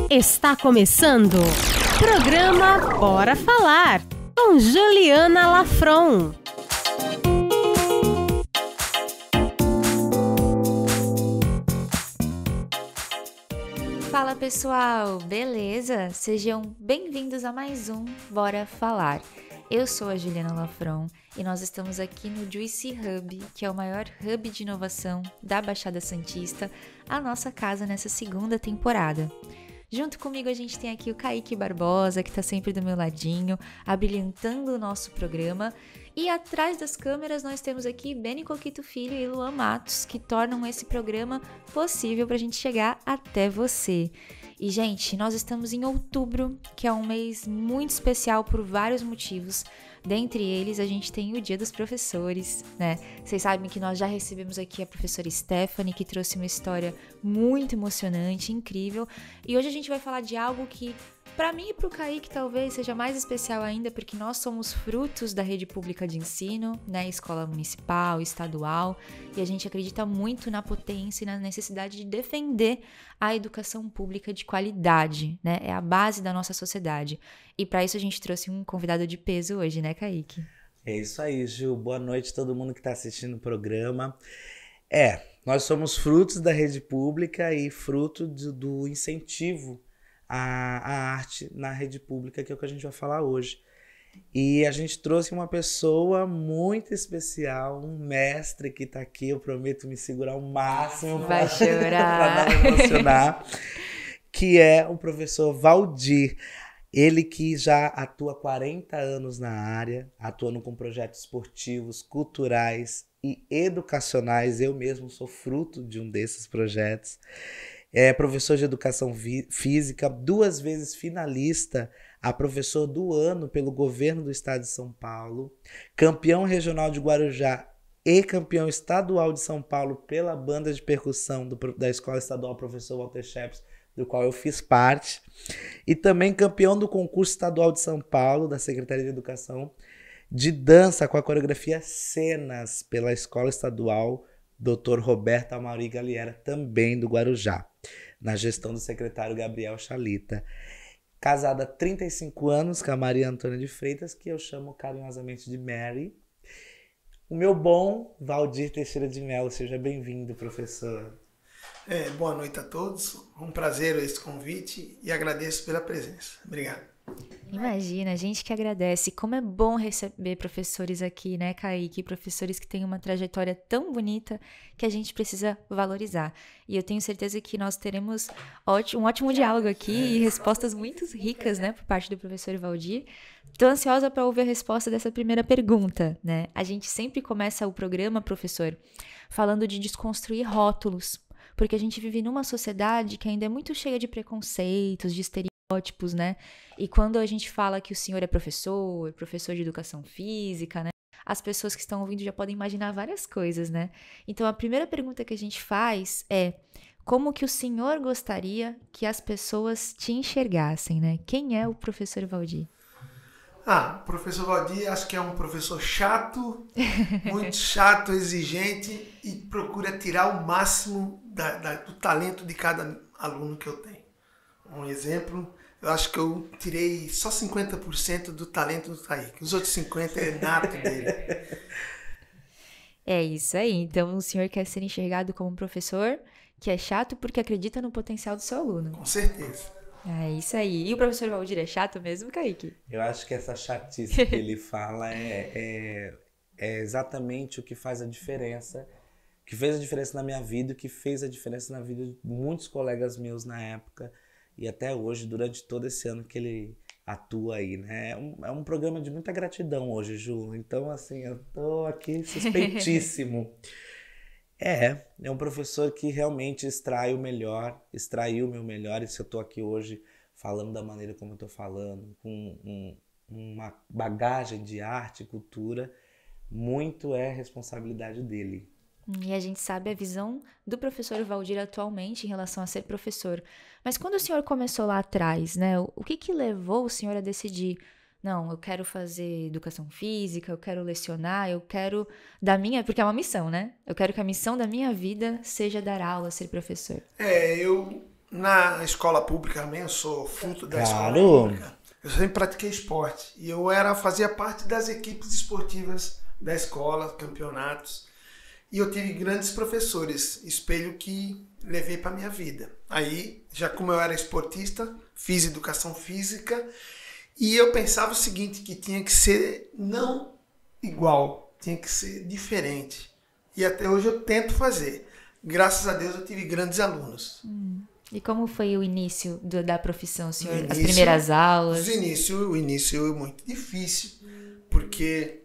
Está começando o programa Bora Falar, com Juliana Lafron. Fala pessoal, beleza? Sejam bem-vindos a mais um Bora Falar. Eu sou a Juliana Lafron e nós estamos aqui no Juicy Hub, que é o maior hub de inovação da Baixada Santista, a nossa casa nessa segunda temporada. Junto comigo a gente tem aqui o Kaique Barbosa, que está sempre do meu ladinho, abrilhantando o nosso programa. E atrás das câmeras nós temos aqui Beni Coquito Filho e Luan Matos, que tornam esse programa possível para a gente chegar até você. E, gente, nós estamos em outubro, que é um mês muito especial por vários motivos. Dentre eles, a gente tem o Dia dos Professores, né? Vocês sabem que nós já recebemos aqui a professora Stephanie, que trouxe uma história muito emocionante, incrível. E hoje a gente vai falar de algo que, para mim e para o Kaique, talvez seja mais especial ainda, porque nós somos frutos da rede pública de ensino, né? Escola municipal, estadual, e a gente acredita muito na potência e na necessidade de defender a educação pública de qualidade, né? É a base da nossa sociedade. E para isso a gente trouxe um convidado de peso hoje, né, Kaique? É isso aí, Gil. Boa noite a todo mundo que está assistindo o programa. Nós somos frutos da rede pública e fruto do incentivo à arte na rede pública, que é o que a gente vai falar hoje. E a gente trouxe uma pessoa muito especial, um mestre que está aqui, eu prometo me segurar o máximo vai chorar para não me emocionar, que é o professor Valdir. Ele que já atua há 40 anos na área, atuando com projetos esportivos, culturais e educacionais. Eu mesmo sou fruto de um desses projetos. É professor de educação física, 2 vezes finalista a professor do ano pelo governo do estado de São Paulo, campeão regional de Guarujá e campeão estadual de São Paulo pela banda de percussão da Escola Estadual Professor Walter Scheps, do qual eu fiz parte, e também campeão do concurso estadual de São Paulo, da Secretaria de Educação, de dança com a coreografia Cenas, pela Escola Estadual Dr. Roberto Amauri Galiera, também do Guarujá, na gestão do secretário Gabriel Chalita. Casada há 35 anos com a Maria Antônia de Freitas, que eu chamo carinhosamente de Mary. O meu bom Valdir Teixeira de Mello, seja bem-vindo, professor. Boa noite a todos, um prazer esse convite e agradeço pela presença. Obrigado. Imagina, a gente que agradece. Como é bom receber professores aqui, né, Kaique? Professores que têm uma trajetória tão bonita que a gente precisa valorizar. E eu tenho certeza que nós teremos um ótimo diálogo aqui e respostas muito ricas, né, por parte do professor Valdir. Estou ansiosa para ouvir a resposta dessa primeira pergunta, né? A gente sempre começa o programa, professor, falando de desconstruir rótulos, porque a gente vive numa sociedade que ainda é muito cheia de preconceitos, de estereótipos, né? E quando a gente fala que o senhor é professor de educação física, né? As pessoas que estão ouvindo já podem imaginar várias coisas, né? Então, a primeira pergunta que a gente faz é: como que o senhor gostaria que as pessoas te enxergassem, né? Quem é o professor Valdir? O professor Valdir acho que é um professor chato, muito chato, exigente e procura tirar o máximo do talento de cada aluno que eu tenho. Um exemplo, eu acho que eu tirei só 50% do talento do Kaique. Os outros 50% é nato dele. É isso aí. Então, o senhor quer ser enxergado como um professor que é chato porque acredita no potencial do seu aluno. Com certeza. É isso aí. E o professor Valdir é chato mesmo, Kaique? Eu acho que essa chatice que ele fala é exatamente o que faz a diferença, que fez a diferença na minha vida, que fez a diferença na vida de muitos colegas meus na época e até hoje, durante todo esse ano que ele atua aí, né? É um programa de muita gratidão hoje, Ju. Então, assim, eu tô aqui suspeitíssimo. É um professor que realmente extraiu o meu melhor, e se eu tô aqui hoje falando da maneira como eu tô falando, com uma bagagem de arte e cultura, muito é responsabilidade dele. E a gente sabe a visão do professor Valdir atualmente em relação a ser professor. Mas quando o senhor começou lá atrás, né, o que levou o senhor a decidir: não, eu quero fazer educação física, eu quero lecionar, eu quero porque é uma missão, né? Eu quero que a missão da minha vida seja dar aula, ser professor. Eu Na escola pública também, eu sou fruto da escola Claro. pública. Eu sempre pratiquei esporte. E eu fazia parte das equipes esportivas da escola, campeonatos. E eu tive grandes professores, espelho que levei para minha vida. Aí, já como eu era esportista, fiz educação física. E eu pensava o seguinte, que tinha que ser não igual, tinha que ser diferente. E até hoje eu tento fazer. Graças a Deus eu tive grandes alunos. E como foi o início da profissão, senhor? No As início- primeiras aulas? O início é muito difícil, porque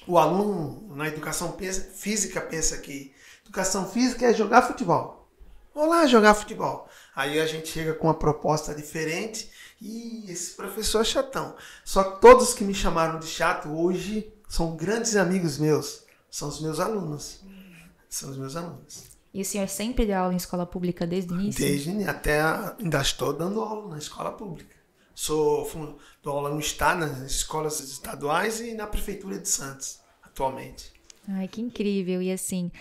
o aluno na educação física pensa que educação física é jogar futebol. Vou lá jogar futebol. Aí a gente chega com uma proposta diferente e esse professor é chatão. Só que todos que me chamaram de chato hoje são grandes amigos meus. São os meus alunos. São os meus alunos. E o senhor sempre deu aula em escola pública desde o início? Ainda estou dando aula na escola pública. Dou aula no estado, nas escolas estaduais e na prefeitura de Santos, atualmente. Ai, que incrível. E assim,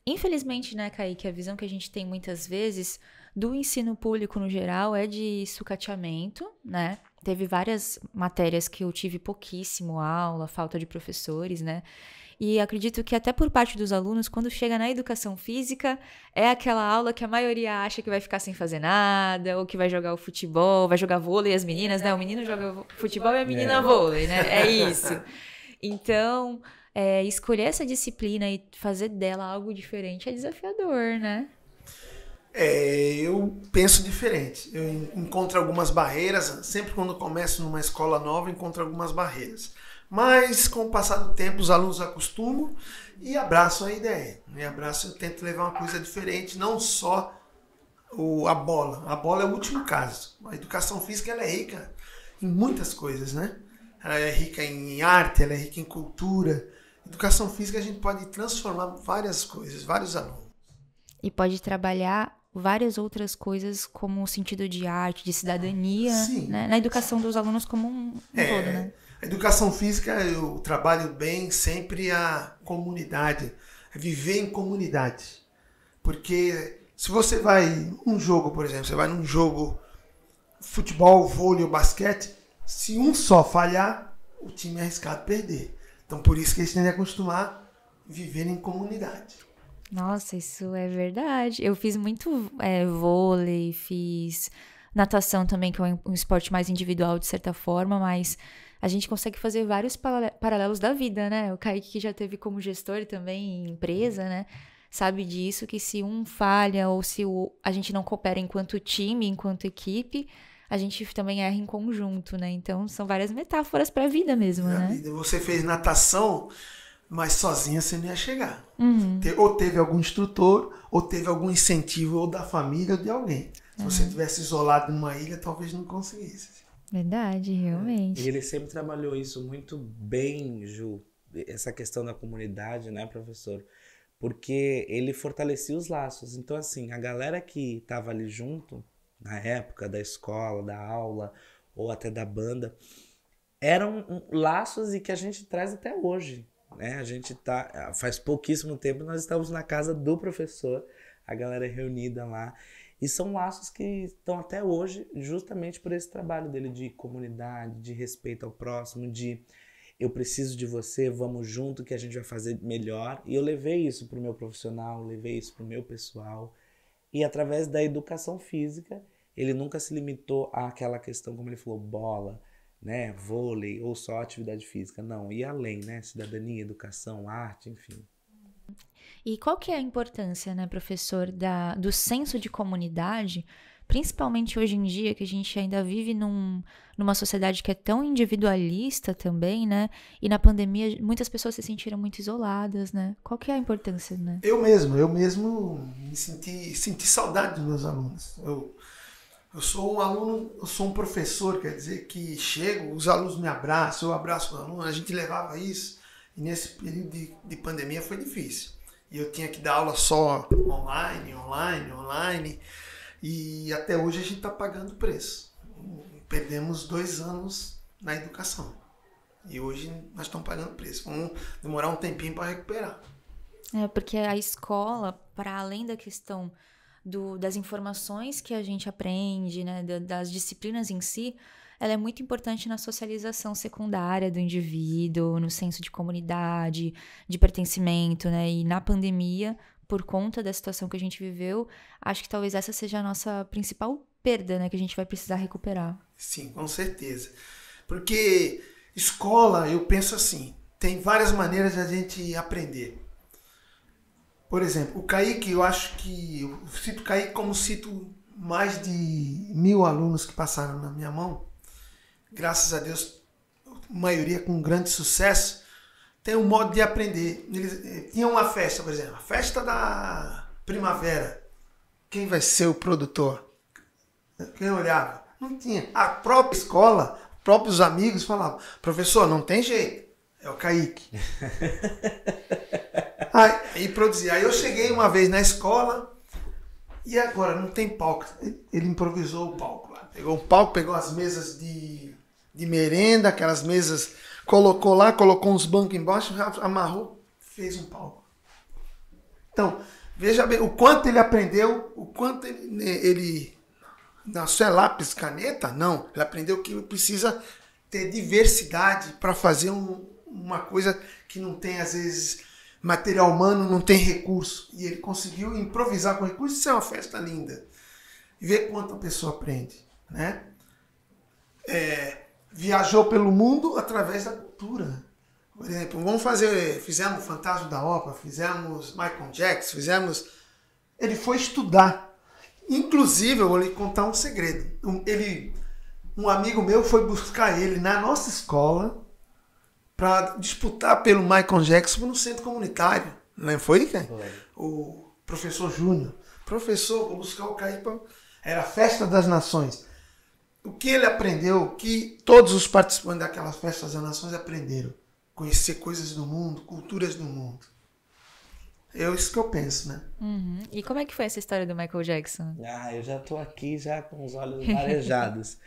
infelizmente, né, Kaique, a visão que a gente tem muitas vezes do ensino público no geral é de sucateamento, né? Teve várias matérias que eu tive pouquíssimo aula, falta de professores, né? E acredito que até por parte dos alunos, quando chega na educação física, é aquela aula que a maioria acha que vai ficar sem fazer nada, ou que vai jogar o futebol, vai jogar vôlei, as meninas, né? O menino joga futebol e a menina vôlei, né? É isso. Então, escolher essa disciplina e fazer dela algo diferente é desafiador, né? Eu penso diferente. Eu encontro algumas barreiras. Sempre quando começo numa escola nova, encontro algumas barreiras. Mas, com o passar do tempo, os alunos acostumam e abraçam a ideia. Eu tento levar uma coisa diferente, não só a bola. A bola é o último caso. A educação física ela é rica em muitas coisas, né? Ela é rica em arte, ela é rica em cultura. Educação física a gente pode transformar várias coisas, vários alunos. E pode trabalhar várias outras coisas como o sentido de arte, de cidadania, né? Na educação dos alunos como um todo, né? A educação física, eu trabalho bem sempre a comunidade, viver em comunidade. Porque se você vai um jogo, por exemplo, você vai num jogo futebol, vôlei ou basquete, se um só falhar, o time é arriscado perder. Então por isso que eles têm que acostumar a viver em comunidade. Nossa, isso é verdade. Eu fiz muito vôlei, fiz natação também, que é um esporte mais individual de certa forma, mas a gente consegue fazer vários paralelos da vida, né? O Kaique, que já teve como gestor também em empresa, né? Sabe disso, que se um falha ou se a gente não coopera enquanto time, enquanto equipe, a gente também erra em conjunto, né? Então, são várias metáforas para a vida mesmo, né? Você fez natação, mas sozinha você não ia chegar. Uhum. Ou teve algum instrutor, ou teve algum incentivo ou da família ou de alguém. Se você tivesse isolado numa ilha, talvez não conseguisse. Verdade, realmente. E ele sempre trabalhou isso muito bem, Ju, essa questão da comunidade, né, professor? Porque ele fortalecia os laços. Então, assim, a galera que estava ali junto, na época da escola, da aula, ou até da banda, eram laços e que a gente traz até hoje, né? A gente faz pouquíssimo tempo, nós estamos na casa do professor, a galera reunida lá. E são laços que estão até hoje justamente por esse trabalho dele de comunidade, de respeito ao próximo, de eu preciso de você, vamos junto que a gente vai fazer melhor. E eu levei isso para o meu profissional, levei isso para o meu pessoal. E através da educação física, ele nunca se limitou àquela questão, como ele falou, bola, né, vôlei ou só atividade física. Não, ia além, né, cidadania, educação, arte, enfim. E qual que é a importância, né, professor, do senso de comunidade, principalmente hoje em dia, que a gente ainda vive numa sociedade que é tão individualista também, né? E na pandemia muitas pessoas se sentiram muito isoladas, né? Qual que é a importância, né? Eu mesmo me senti saudade dos meus alunos. Eu sou um aluno, eu sou um professor, quer dizer que chego, os alunos me abraçam, eu abraço os alunos, a gente levava isso. E nesse período de pandemia foi difícil. E eu tinha que dar aula só online. E até hoje a gente está pagando preço. Perdemos 2 anos na educação. E hoje nós estamos pagando preço. Vamos demorar um tempinho para recuperar. Porque a escola, para além da questão das informações que a gente aprende, né, das disciplinas em si, ela é muito importante na socialização secundária do indivíduo, no senso de comunidade, de pertencimento, né? E na pandemia, por conta da situação que a gente viveu, acho que talvez essa seja a nossa principal perda, né? Que a gente vai precisar recuperar. Sim, com certeza. Porque escola, eu penso assim, tem várias maneiras de a gente aprender. Por exemplo, o Kaique, eu cito o Kaique como cito mais de 1.000 alunos que passaram na minha mão. Graças a Deus, a maioria com grande sucesso, tem um modo de aprender. Eles tinham uma festa, por exemplo, a festa da primavera. Quem vai ser o produtor? Quem olhava? Não tinha. A própria escola, próprios amigos falavam, professor, não tem jeito, é o Kaique. Aí produzia. Aí eu cheguei uma vez na escola e agora não tem palco. Ele improvisou o palco lá. Pegou o palco, pegou as mesas de merenda, aquelas mesas, colocou lá, colocou uns bancos embaixo, amarrou, fez um palco. Então, veja bem o quanto ele aprendeu, o quanto ele não só é lápis, caneta, não. Ele aprendeu que precisa ter diversidade para fazer uma coisa que não tem, às vezes, material humano, não tem recurso. E ele conseguiu improvisar com recurso. Isso é uma festa linda. E ver quanto a pessoa aprende, né? Viajou pelo mundo através da cultura. Por exemplo, fizemos Fantasma da Ópera, fizemos Michael Jackson, Ele foi estudar. Inclusive, eu vou lhe contar um segredo. Um amigo meu foi buscar ele na nossa escola para disputar pelo Michael Jackson no centro comunitário. Não foi, cara? O professor Júnior. Professor, vou buscar o Kaique. Era a Festa das Nações. O que ele aprendeu, o que todos os participantes daquelas Festas das Nações aprenderam? Conhecer coisas do mundo, culturas do mundo. É isso que eu penso, né? Uhum. E como é que foi essa história do Michael Jackson? Eu já tô aqui já com os olhos marejados.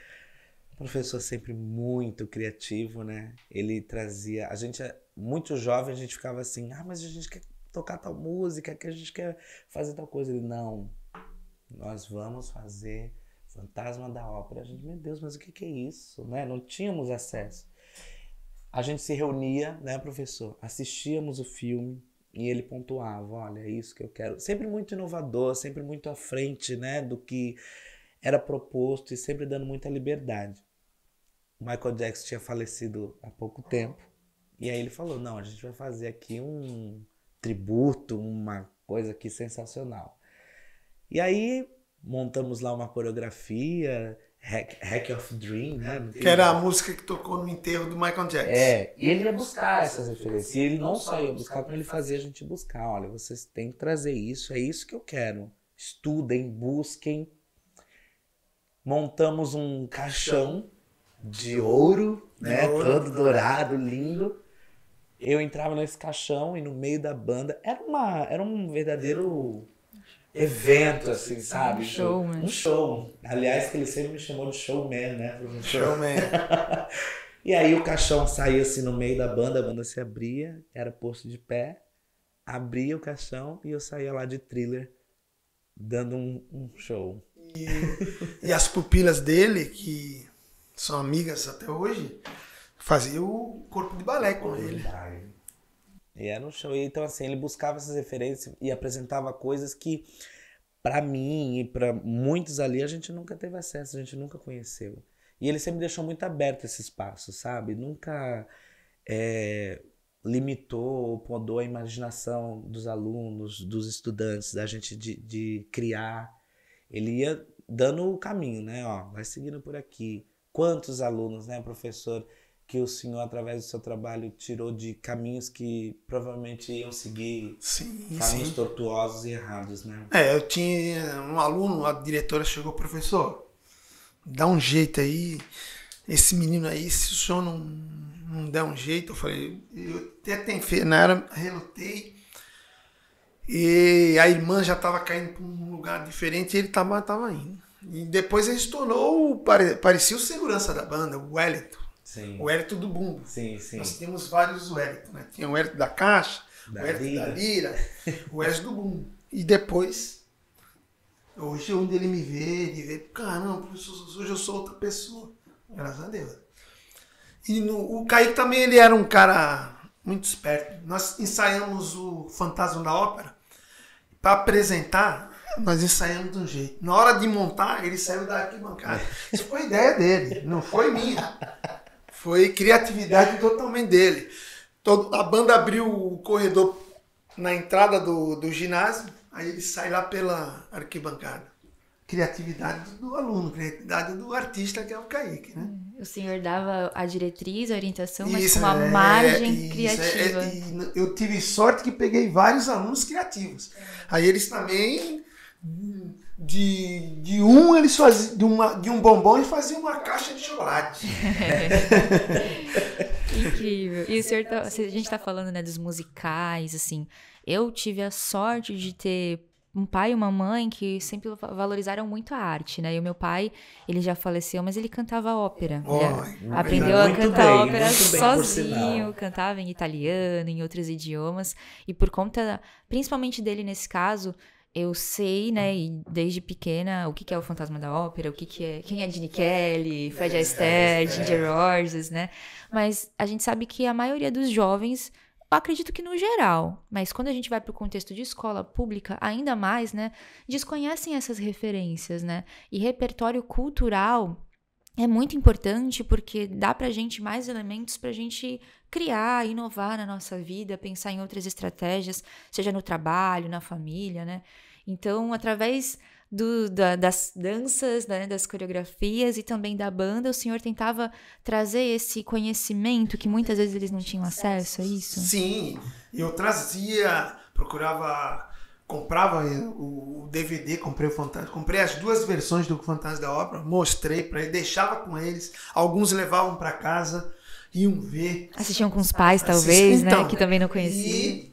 O professor sempre muito criativo, né? Ele trazia... A gente, muito jovem, a gente ficava assim, mas a gente quer tocar tal música, que a gente quer fazer tal coisa. Ele, não, nós vamos fazer Fantasma da Ópera. A gente, meu Deus, mas o que é isso? Né? Não tínhamos acesso. A gente se reunia, né, professor? Assistíamos o filme e ele pontuava, olha, é isso que eu quero. Sempre muito inovador, sempre muito à frente, né, do que era proposto e sempre dando muita liberdade. O Michael Jackson tinha falecido há pouco tempo e aí ele falou, não, a gente vai fazer aqui um tributo, uma coisa aqui sensacional. E aí montamos lá uma coreografia, Hack of Dream, né? Que era a música que tocou no enterro do Michael Jackson. E ele ia buscar essas referências. E ele não só ia buscar, como ele fazia a gente buscar. Olha, vocês têm que trazer isso, é isso que eu quero. Estudem, busquem. Montamos um caixão de ouro, né? Todo dourado, lindo. Eu entrava nesse caixão e no meio da banda era um verdadeiro evento, assim, sabe? Um show. Aliás, que ele sempre me chamou de showman, né? Showman. E aí o caixão saía assim no meio da banda, a banda se abria, era posto de pé, abria o caixão e eu saía lá de Thriller, dando um show. E as pupilas dele, que são amigas até hoje, faziam o corpo de balé com ele. E era um show. Então, assim, ele buscava essas referências e apresentava coisas que, pra mim e pra muitos ali, a gente nunca teve acesso, a gente nunca conheceu. E ele sempre deixou muito aberto esse espaço, sabe? Nunca limitou ou podou a imaginação dos alunos, dos estudantes, da gente de criar. Ele ia dando o caminho, né? Ó, vai seguindo por aqui. Quantos alunos, né, professor, que o senhor, através do seu trabalho, tirou de caminhos que provavelmente iam seguir caminhos tortuosos e errados, né? Eu tinha um aluno, a diretora chegou, professor, dá um jeito aí, esse menino aí, se o senhor não der um jeito, eu falei, eu até tenho, na era relutei, e a irmã já estava caindo para um lugar diferente e ele estava indo. E depois ele se tornou, parecia o segurança da banda, o Wellington. Sim. O Wellington do bumbo. Sim. Nós temos vários Wellington, né? Tinha o Wellington da caixa, o Wellington da lira, o Wellington do bumbo. E depois Hoje, onde ele me vê, ele vê, caramba, professor, hoje eu sou outra pessoa. Graças a Deus. E o Kaique também, ele era um cara muito esperto. Nós ensaiamos o Fantasma da Ópera. Para apresentar, nós ensaiamos de um jeito. Na hora de montar, ele saiu da arquibancada. Isso foi ideia dele, não foi minha. Foi criatividade totalmente dele. A banda abriu o corredor na entrada do ginásio, aí ele sai lá pela arquibancada. Criatividade do aluno, criatividade do artista, que é o Kaique, né? O senhor dava a diretriz, a orientação, mas Isso, com uma margem isso, criativa. Eu tive sorte que peguei vários alunos criativos. Aí eles também, de um eles faziam, de um bombom eles faziam uma caixa de chocolate. Incrível. E o senhor, a gente tá falando, né, dos musicais, assim. Eu tive a sorte de ter um pai e uma mãe que sempre valorizaram muito a arte, né? E o meu pai, ele já faleceu, mas ele cantava ópera. Ele aprendeu a cantar ópera sozinho, cantava em italiano, em outros idiomas. E por conta, principalmente dele nesse caso, eu sei, né, e desde pequena, o que é o Fantasma da Ópera, o que é, quem é Gene Kelly, Fred Astaire, Ginger Rogers, né? Mas a gente sabe que a maioria dos jovens, eu acredito que no geral, mas quando a gente vai para o contexto de escola pública, ainda mais, né, desconhecem essas referências, né? E repertório cultural é muito importante porque dá pra gente mais elementos pra gente criar, inovar na nossa vida, pensar em outras estratégias, seja no trabalho, na família, né? Então, através das danças, né, das coreografias e também da banda, o senhor tentava trazer esse conhecimento que muitas vezes eles não tinham acesso a isso? Sim, eu trazia, comprava o DVD, comprei as duas versões do Fantasma da Ópera, mostrei para eles, deixava com eles, alguns levavam para casa, iam ver. Assistiam com os pais, talvez, então, né, que também não conheciam.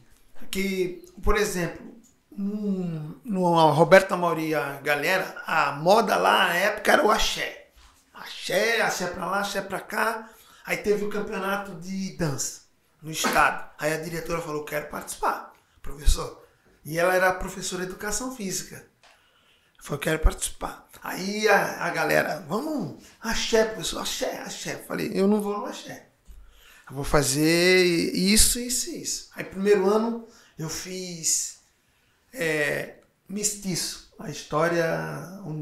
Que, por exemplo, no Roberto Amauri, a galera, a moda lá na época era o axé. Axé pra lá, axé pra cá. Aí teve o campeonato de dança no estado. Aí a diretora falou, quero participar, professor. E ela era professora de educação física. Falou, quero participar. Aí a galera, vamos, axé, professor, axé. Falei, eu não vou no axé. Eu vou fazer isso. Aí primeiro ano eu fiz mestiço. A história, o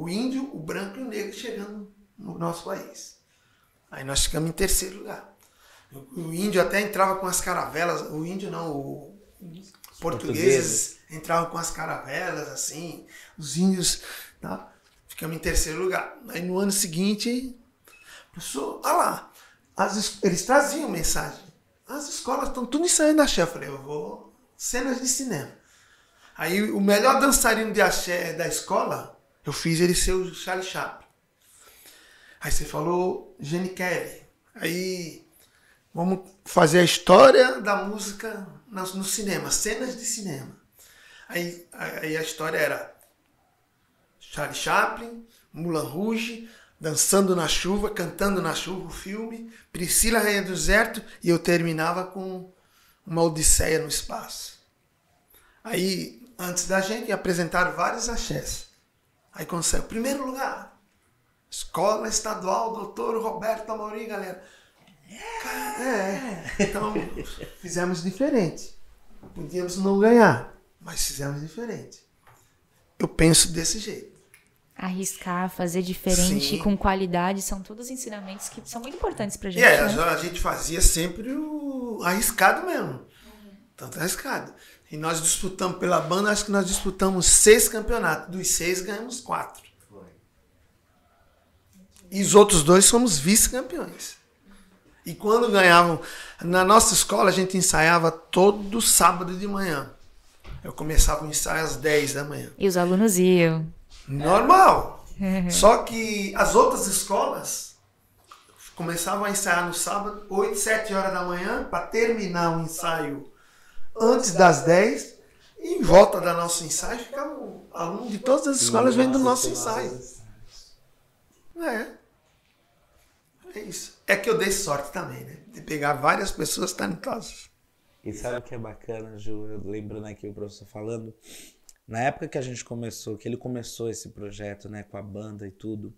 índio, o branco e o negro chegando no nosso país. Aí nós ficamos em terceiro lugar. O índio até entrava com as caravelas, o índio não, os portugueses entravam com as caravelas, assim, os índios, tá? Ficamos em terceiro lugar. Aí no ano seguinte, professor, olha lá, eles traziam mensagem. As escolas estão tudo ensaiando axé. Eu falei, eu vou cenas de cinema. Aí o melhor dançarino de axé da escola, eu fiz ele ser o Charlie Chaplin. Aí você falou Gene Kelly. Aí vamos fazer a história da música no cinema, cenas de cinema. Aí a história era Charlie Chaplin, Moulin Rouge, dançando na chuva, cantando na chuva, o filme, Priscila Rainha do Deserto, e eu terminava com uma Odisseia no espaço. Aí, antes da gente, apresentaram vários axés. Aí quando saiu, primeiro lugar, Escola Estadual Dr. Roberto Amauri, galera. Então, fizemos diferente. Podíamos não ganhar, mas fizemos diferente. Eu penso desse jeito. Arriscar, fazer diferente, sim, com qualidade, são todos ensinamentos que são muito importantes pra gente. Né? A gente fazia sempre o arriscado mesmo. Tanto arriscado. E nós disputamos pela banda, acho que nós disputamos 6 campeonatos. Dos 6 ganhamos 4. E os outros 2 somos vice-campeões. E quando ganhavam, na nossa escola a gente ensaiava todo sábado de manhã. Eu começava o ensaio às 10 da manhã. E os alunos iam. Normal. Só que as outras escolas começavam a ensaiar no sábado, 8, 7 horas da manhã, para terminar o ensaio antes das 10. E em volta do nosso ensaio ficavam alunos de todas as escolas vendo o nosso ensaio. É isso. É que eu dei sorte também, né? De pegar várias pessoas talentosas. E sabe o que é bacana, Ju? Lembrando aqui o professor falando, Na época que a gente começou, que ele começou esse projeto, né, com a banda e tudo,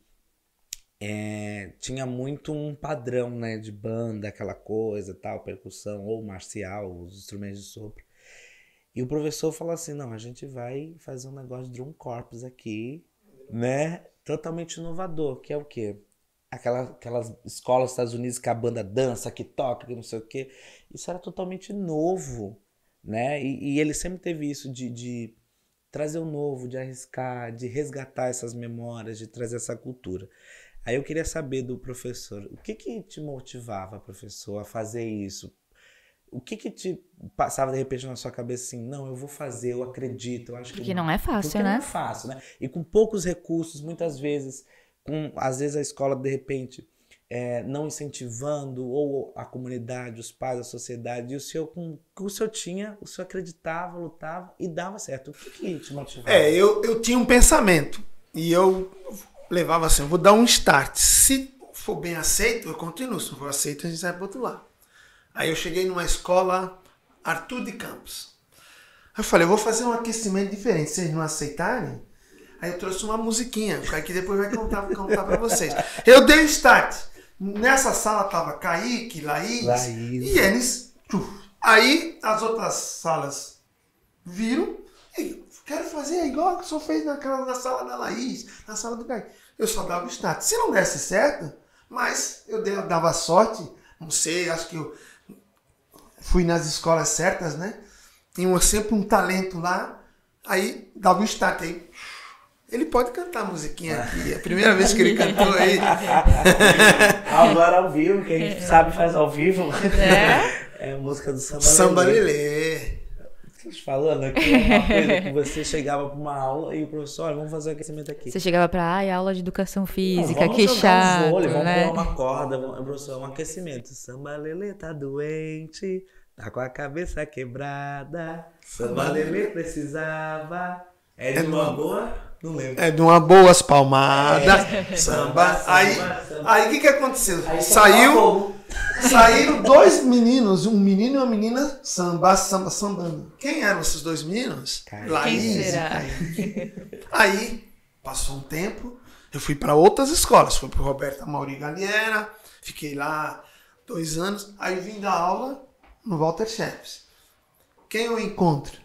tinha muito um padrão, né, de banda, aquela coisa, tal, percussão ou marcial, os instrumentos de sopro. E o professor falou assim, não, a gente vai fazer um negócio de drum corps aqui, né, totalmente inovador, que é o quê? Aquelas escolas dos Estados Unidos que a banda dança, que toca, que não sei o quê. Isso era totalmente novo, né, e ele sempre teve isso de trazer o novo, de arriscar, de resgatar essas memórias, de trazer essa cultura. Aí eu queria saber do professor, o que te motivava, professor, a fazer isso? O que te passava de repente na sua cabeça assim, não, eu vou fazer, eu acredito, eu acho que... Porque não é fácil, porque né? não é fácil, né? E com poucos recursos, muitas vezes, às vezes a escola de repente não incentivando, ou a comunidade, os pais, a sociedade, e o senhor, com o que o senhor tinha, o senhor acreditava, lutava e dava certo. O que te motivava? Eu tinha um pensamento e eu levava assim, eu vou dar um start. Se for bem aceito, eu continuo. Se não for aceito, a gente sai para outro lado. Aí eu cheguei numa escola Arthur de Campos. Aí eu falei, eu vou fazer um aquecimento diferente. Se vocês não aceitarem, aí eu trouxe uma musiquinha, que depois vai contar para vocês. Eu dei o start. Nessa sala tava Kaique, Laís. E eles... Aí as outras salas viram e quero fazer igual que o senhor fez na sala da Laís, na sala do Kaique. Eu só dava o start. Se não desse certo, mas eu dava sorte, não sei, acho que eu fui nas escolas certas, né? Tinha sempre um talento lá, aí dava o start aí. Ele pode cantar a musiquinha aqui, é a primeira vez que ele cantou aí. Agora ao vivo, que a gente sabe faz ao vivo. É a música do Samba Lelê. Falando aqui, uma coisa que você chegava para uma aula e o professor, olha, vamos fazer um aquecimento aqui. Você chegava para aula de educação física, vamos que jogar chato, um vôlei, né? Vamos pular uma corda, professor, um aquecimento. Samba Lelê tá doente, tá com a cabeça quebrada, Samba Lelê precisava... É de uma boa? Não lembro. É de uma boas palmadas. Samba. Aí o que aconteceu? Saíram dois meninos, um menino e uma menina, sambando. Quem eram esses dois meninos? Laís. Quem será? Aí, passou um tempo, eu fui para outras escolas. Fui para o Roberto Amauri Galliera, fiquei lá 2 anos. Aí vim dar aula no Walter Schepps. Quem eu encontro?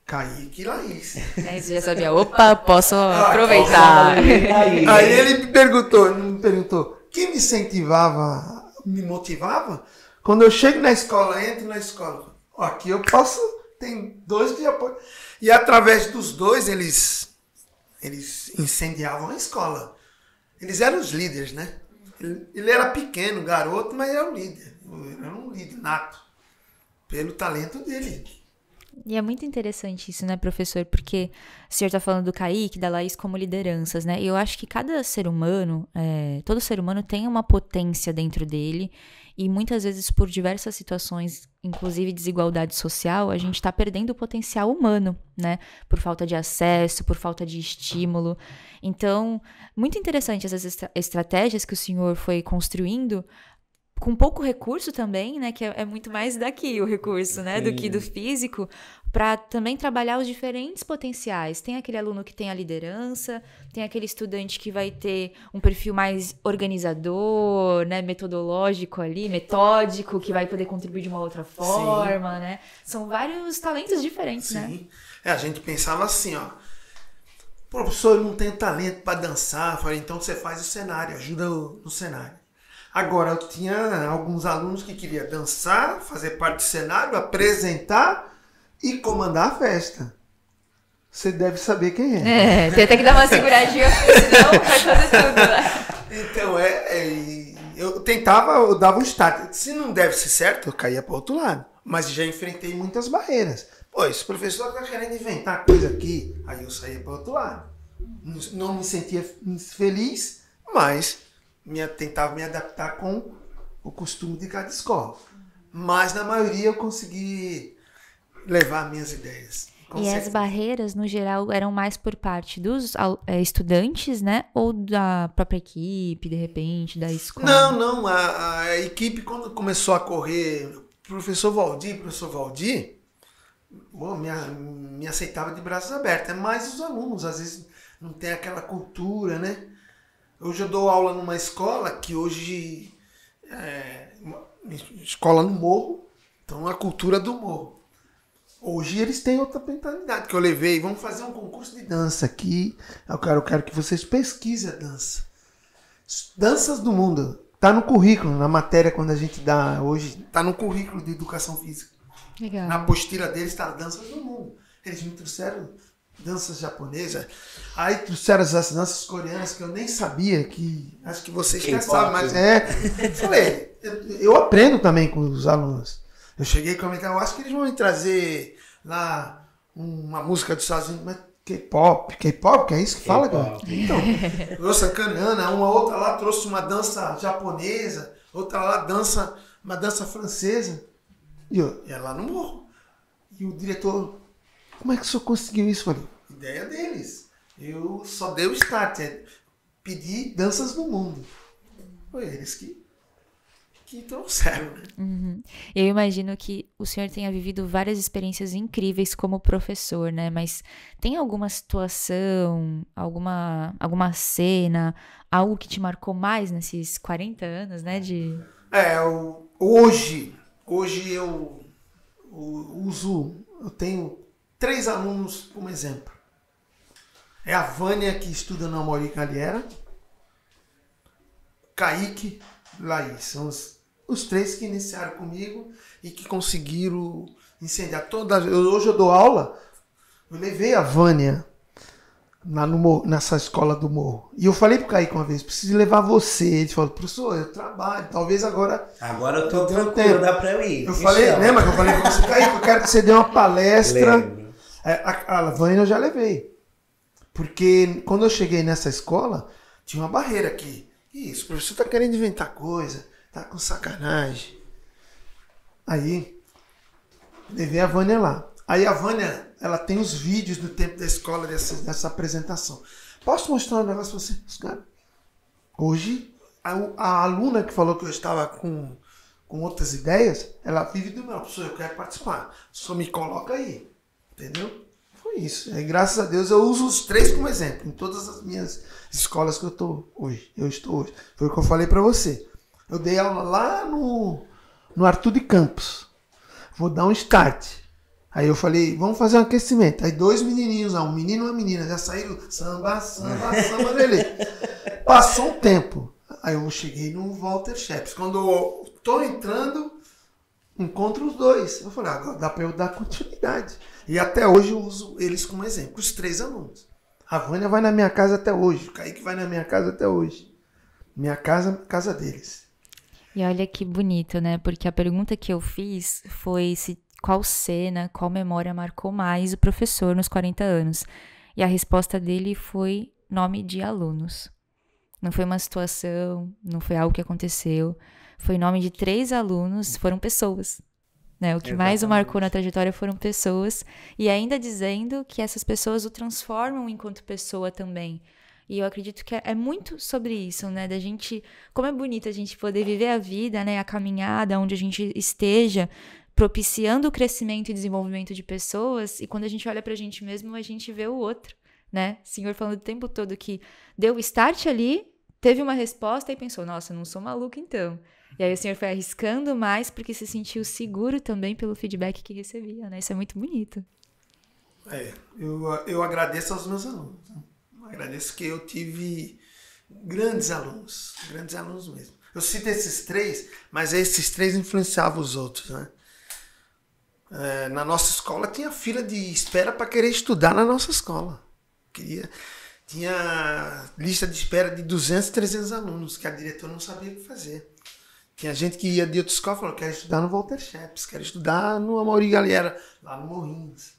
Kaique e Laís. Aí você já sabia, opa, posso aproveitar. Aí ele me perguntou, quem me incentivava, me motivava? Quando eu chego na escola, entro na escola, aqui eu posso, tem 2 que apoiam. E através dos 2, eles incendiavam a escola. Eles eram os líderes, né? Ele era pequeno, garoto, mas era um líder. Era um líder nato, pelo talento dele. E é muito interessante isso, né, professor? Porque o senhor está falando do Kaique, da Laís como lideranças, né? E eu acho que cada ser humano, todo ser humano tem uma potência dentro dele e muitas vezes por diversas situações, inclusive desigualdade social, a gente está perdendo o potencial humano, né? Por falta de acesso, por falta de estímulo. Então, muito interessante essas estratégias que o senhor foi construindo com pouco recurso também, né, que é muito mais daqui o recurso, né, do que do físico, para também trabalhar os diferentes potenciais. Tem aquele aluno que tem a liderança, tem aquele estudante que vai ter um perfil mais organizador, né, metodológico ali, metódico, que vai poder contribuir de uma outra forma, né? São vários talentos diferentes, né? A gente pensava assim, ó, professor, eu não tenho talento para dançar, falei, então você faz o cenário, ajuda no cenário. Agora, eu tinha alguns alunos que queriam dançar, fazer parte do cenário, apresentar e comandar a festa. Você deve saber quem é. Tem até que dar uma seguradinha, senão vai fazer tudo, né? Então, eu dava um start. Se não deve ser certo, eu caía para o outro lado. Mas já enfrentei muitas barreiras. Pô, esse professor está querendo inventar coisa aqui. Aí eu saía para o outro lado. Não me sentia feliz, mas... tentava me adaptar com o costume de cada escola. Mas, na maioria, eu consegui levar minhas ideias. E as barreiras, no geral, eram mais por parte dos estudantes, né? Ou da própria equipe, de repente, da escola? Não. A equipe, quando começou a correr, professor Valdir, bom, me aceitava de braços abertos. É mais os alunos, às vezes não tem aquela cultura, né? Hoje eu dou aula numa escola que hoje é uma escola no morro, então a cultura do morro. Hoje eles têm outra mentalidade, que eu levei, vamos fazer um concurso de dança aqui, eu quero que vocês pesquisem a dança. Danças do mundo, tá no currículo, na matéria quando a gente dá hoje, tá no currículo de educação física. Legal. Na apostila deles está danças do mundo. Eles me trouxeram danças japonesas, aí trouxeram as danças coreanas que eu nem sabia, que acho que vocês já sabem, mas falei, eu aprendo também com os alunos. Eu cheguei a comentar, eu acho que eles vão me trazer lá uma música dos Estados Unidos, mas K-pop, que é isso que fala, cara? Então, trouxe a coreana, uma outra lá trouxe uma dança japonesa, outra lá uma dança francesa. E eu ia lá no morro. E o diretor, como é que o senhor conseguiu isso? Eu falei, ideia deles. Eu só dei o start, pedi danças do mundo. Foi eles que trouxeram, né? Uhum. Eu imagino que o senhor tenha vivido várias experiências incríveis como professor, né? Mas tem alguma situação, alguma cena, algo que te marcou mais nesses 40 anos, né? Hoje eu tenho 3 alunos como exemplo. É a Vânia, que estuda na Amaury Galiera, Kaique, Laís. São os 3 que iniciaram comigo e que conseguiram incendiar toda. Hoje eu dou aula, eu levei a Vânia nessa escola do morro. E eu falei pro Kaique uma vez, preciso levar você. Ele falou, professor, eu trabalho, talvez agora... Agora eu tô tranquilo, dá pra eu ir. Eu falei, lembra que eu falei pra você, Kaique, eu quero que você dê uma palestra. Lembro. A Vânia eu já levei. Porque quando eu cheguei nessa escola, tinha uma barreira aqui. Isso, o professor tá querendo inventar coisa, tá com sacanagem. Aí, levei a Vânia lá. Aí a Vânia, ela tem os vídeos do tempo da escola dessa apresentação. Posso mostrar um negócio pra vocês, cara? Hoje, a aluna que falou que eu estava com outras ideias, ela vive do meu, professor, eu quero participar. Só me coloca aí. Entendeu? Foi isso. Aí, graças a Deus, eu uso os 3 como exemplo em todas as minhas escolas que eu estou hoje. Foi o que eu falei para você. Eu dei aula lá no Arthur de Campos. Vou dar um start. Aí eu falei, vamos fazer um aquecimento. Aí 2 menininhos, um menino e uma menina, já saíram samba, lelê. Passou um tempo. Aí eu cheguei no Walter Scheps. Quando eu tô entrando, encontro os 2. Eu falei, agora dá para eu dar continuidade. E até hoje eu uso eles como exemplo, os 3 alunos. A Vânia vai na minha casa até hoje, o Kaique vai na minha casa até hoje. Minha casa, casa deles. E olha que bonito, né? Porque a pergunta que eu fiz foi qual cena, qual memória marcou mais o professor nos 40 anos. E a resposta dele foi nome de alunos. Não foi uma situação, não foi algo que aconteceu. Foi nome de 3 alunos, foram pessoas. Né? O que mais o marcou na trajetória foram pessoas. E ainda dizendo que essas pessoas o transformam enquanto pessoa também. E eu acredito que é muito sobre isso, né? Da gente, como é bonito a gente poder viver a vida, né? A caminhada, onde a gente esteja, propiciando o crescimento e desenvolvimento de pessoas. E quando a gente olha pra gente mesmo, a gente vê o outro, né? O senhor falando o tempo todo que deu o start ali, teve uma resposta e pensou, nossa, não sou maluca então. E aí o senhor foi arriscando mais porque se sentiu seguro também pelo feedback que recebia, né? Isso é muito bonito. Eu agradeço aos meus alunos. Agradeço que eu tive grandes alunos mesmo. Eu cito esses 3, mas esses 3 influenciavam os outros, né? Na nossa escola tinha fila de espera para querer estudar na nossa escola. Tinha lista de espera de 200, 300 alunos, que a diretora não sabia o que fazer. Tinha gente que ia de outra escola e falou, quero estudar no Walter Scheps, quero estudar no Amaury Galiera, lá no Morrinhos.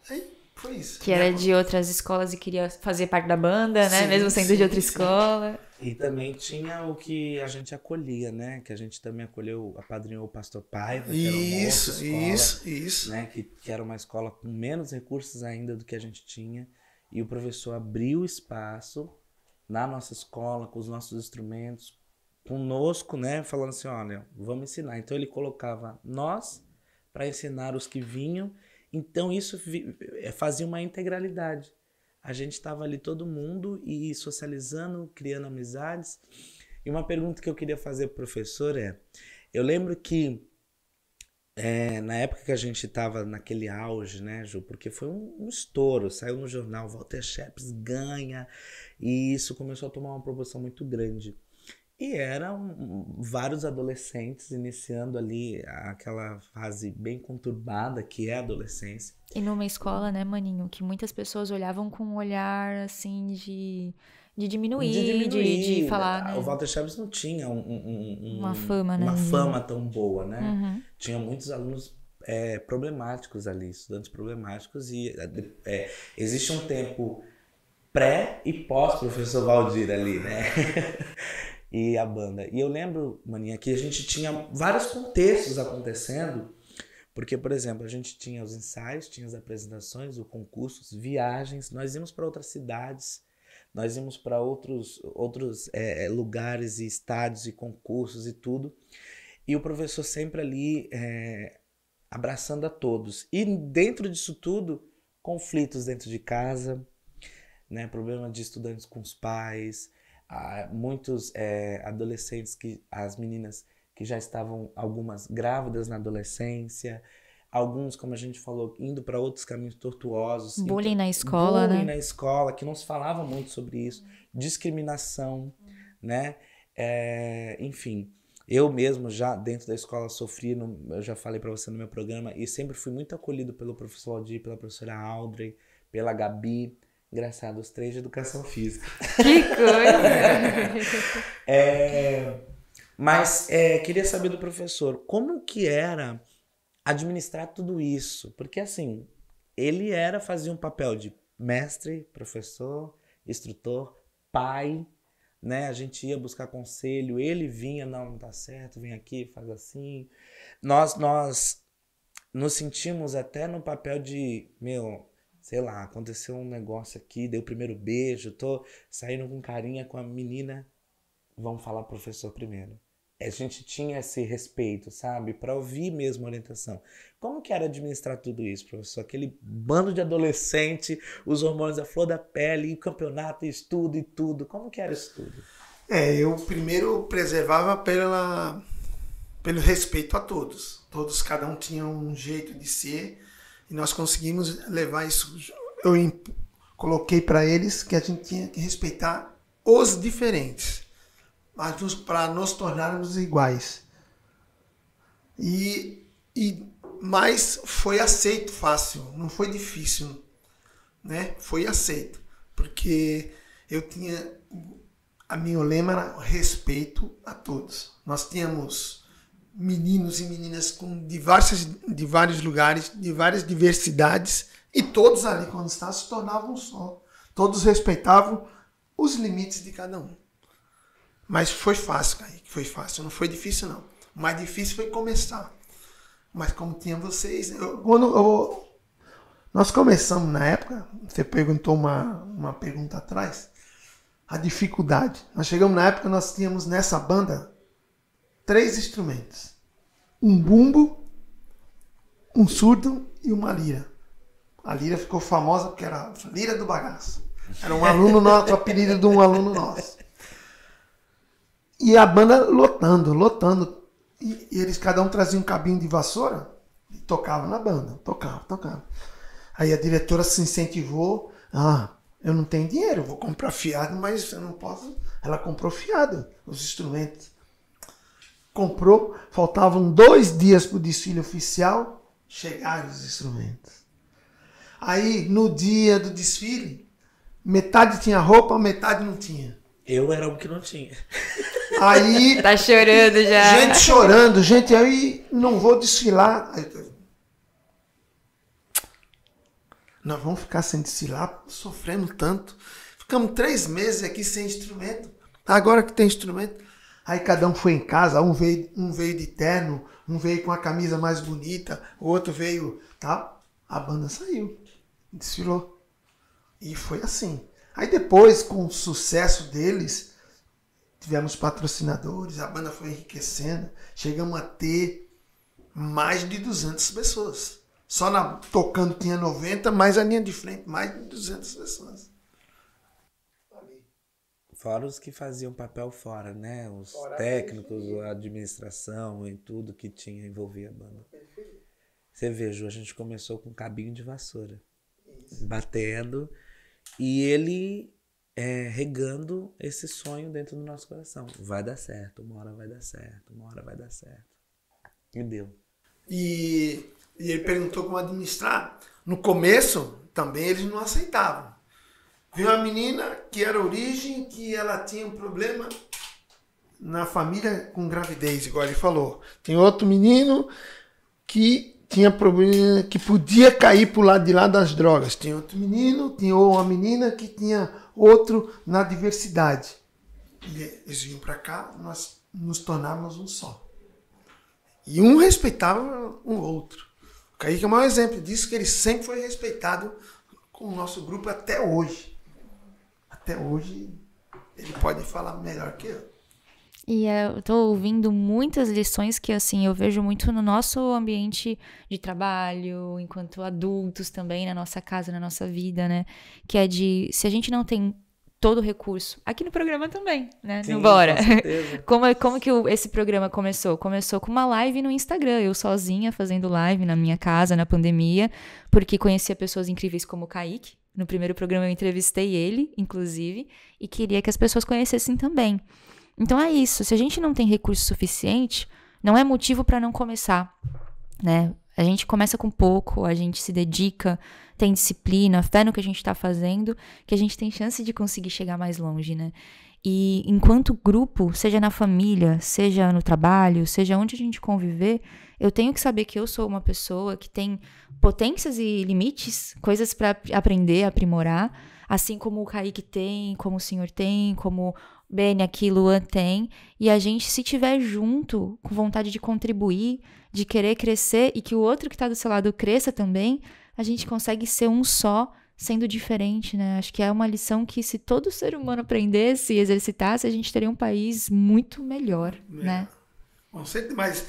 Aí foi isso. Que era de outras escolas e queria fazer parte da banda, né? Sim, mesmo sendo de outra escola. E também tinha o que a gente acolhia, né? Que a gente também acolheu, apadrinhou o Pastor Paiva, que era uma outra escola, isso. Né? Que era uma escola com menos recursos ainda do que a gente tinha. E o professor abriu espaço na nossa escola, com os nossos instrumentos, conosco, né? Falando assim, olha, vamos ensinar. Então ele colocava nós para ensinar os que vinham. Então isso fazia uma integralidade. A gente estava ali todo mundo e socializando, criando amizades. E uma pergunta que eu queria fazer pro professor é, eu lembro que na época que a gente estava naquele auge, né, Ju? Porque foi um estouro, saiu no jornal, Walter Schepps ganha, e isso começou a tomar uma proporção muito grande. E eram vários adolescentes iniciando ali aquela fase bem conturbada que é a adolescência. E numa escola, né, maninho, que muitas pessoas olhavam com um olhar, assim, de diminuir, de falar, né? O Walter Schepps não tinha uma fama, né? Uma fama tão boa, né? Uhum. Tinha muitos alunos problemáticos ali, estudantes problemáticos, e existe um tempo pré e pós-professor Valdir ali, né? E a banda. E eu lembro, maninha, que a gente tinha vários contextos acontecendo, porque, por exemplo, a gente tinha os ensaios, tinha as apresentações, os concursos, viagens, nós íamos para outras cidades, nós íamos para outros lugares e estádios e concursos e tudo, e o professor sempre ali abraçando a todos. E dentro disso tudo, conflitos dentro de casa, né, problema de estudantes com os pais, muitos adolescentes, as meninas que já estavam, algumas grávidas na adolescência, alguns, como a gente falou, indo para outros caminhos tortuosos. Bullying então, na escola, bullying né? na escola, que não se falava muito sobre isso. Discriminação, né? Enfim, eu mesmo já dentro da escola sofri, eu já falei para você no meu programa, e sempre fui muito acolhido pelo professor Aldir, pela professora Audrey, pela Gabi. Engraçado, os 3 de educação física. Que coisa! Mas queria saber do professor, como que era administrar tudo isso? Porque assim, ele fazia um papel de mestre, professor, instrutor, pai, né? A gente ia buscar conselho, ele vinha, não tá certo, vem aqui, faz assim. Nós nos sentimos até no papel de, sei lá, aconteceu um negócio aqui, dei o primeiro beijo, tô saindo com carinha com a menina, vamos falar pro professor primeiro. A gente tinha esse respeito, sabe? Para ouvir mesmo a orientação. Como que era administrar tudo isso, professor? Aquele bando de adolescente, os hormônios à flor da pele, e o campeonato, e estudo e tudo. Como que era isso tudo? Eu primeiro preservava pelo respeito a todos. Todos, cada um tinha um jeito de ser, e nós conseguimos levar isso. Eu coloquei para eles que a gente tinha que respeitar os diferentes, mas para nos tornarmos iguais. Mas foi aceito fácil, não foi difícil, né? Foi aceito, porque a meu lema era respeito a todos. Nós tínhamos meninos e meninas de vários lugares, de várias diversidades, e todos ali, quando estavam, se tornavam um só. Todos respeitavam os limites de cada um. Mas foi fácil, Kaique, foi fácil, não foi difícil não. O mais difícil foi começar. Mas como tinha vocês, nós começamos na época, você perguntou uma pergunta atrás, a dificuldade. Nós chegamos na época, nós tínhamos nessa banda 3 instrumentos. Um bumbo, um surdo e uma lira. A lira ficou famosa porque era a lira do bagaço. Era um aluno nosso, o apelido de um aluno nosso. E a banda lotando. E eles, cada um trazia um cabinho de vassoura e tocava na banda. Tocava. Aí a diretora se incentivou. Eu não tenho dinheiro, eu vou comprar fiado, mas eu não posso. Ela comprou fiado, os instrumentos. Comprou, faltavam 2 dias para o desfile oficial, chegaram os instrumentos. Aí, no dia do desfile, metade tinha roupa, metade não tinha. Eu era o que não tinha. Aí... Tá chorando já. Gente chorando, aí não vou desfilar. Nós vamos ficar sem desfilar, sofrendo tanto. Ficamos 3 meses aqui sem instrumento. Agora que tem instrumento. Aí cada um foi em casa, um veio de terno, um veio com a camisa mais bonita, o outro veio, tá? A banda saiu, desfilou. E foi assim. Aí depois, com o sucesso deles, tivemos patrocinadores, a banda foi enriquecendo, chegamos a ter mais de 200 pessoas. Só tocando tinha 90, mais a linha de frente, mais de 200 pessoas. Fora os que faziam papel fora, né? Os Fora técnicos, a administração e tudo que tinha envolvia a banda. Você vê, Ju, a gente começou com um cabinho de vassoura. Isso. Batendo. E ele regando esse sonho dentro do nosso coração. Vai dar certo, uma hora vai dar certo, uma hora vai dar certo. E deu. E ele perguntou como administrar. No começo, também eles não aceitavam. Viu uma menina que era origem, que ela tinha um problema na família com gravidez, igual ele falou. Tem outro menino que tinha problema, que podia cair pro lado de lá das drogas. Tem outro menino, tinha uma menina que tinha outro na diversidade. E eles vinham para cá, nós nos tornávamos um só. E um respeitava o outro. O Kaique é o maior exemplo disso, que ele sempre foi respeitado com o nosso grupo até hoje. Até hoje, ele pode falar melhor que eu. E eu tô ouvindo muitas lições que, assim, eu vejo muito no nosso ambiente de trabalho, enquanto adultos também, na nossa casa, na nossa vida, né? Que é de, se a gente não tem todo o recurso, aqui no programa também, né? Sim, Bora. com certeza. Como que esse programa começou? Começou com uma live no Instagram, eu sozinha fazendo live na minha casa, na pandemia, porque conhecia pessoas incríveis como o Kaique. No primeiro programa eu entrevistei ele, inclusive, e queria que as pessoas conhecessem também. Então é isso, se a gente não tem recurso suficiente, não é motivo para não começar, né? A gente começa com pouco, a gente se dedica, tem disciplina, fé no que a gente está fazendo, que a gente tem chance de conseguir chegar mais longe, né? E enquanto grupo, seja na família, seja no trabalho, seja onde a gente conviver, eu tenho que saber que eu sou uma pessoa que tem potências e limites, coisas para aprender, aprimorar, assim como o Kaique tem, como o senhor tem, como Beni aqui, Luan tem, e a gente, se tiver junto, com vontade de contribuir, de querer crescer, e que o outro que está do seu lado cresça também, a gente consegue ser um só, sendo diferente, né? Acho que é uma lição que, se todo ser humano aprendesse e exercitasse, a gente teria um país muito melhor, né? Bom, mas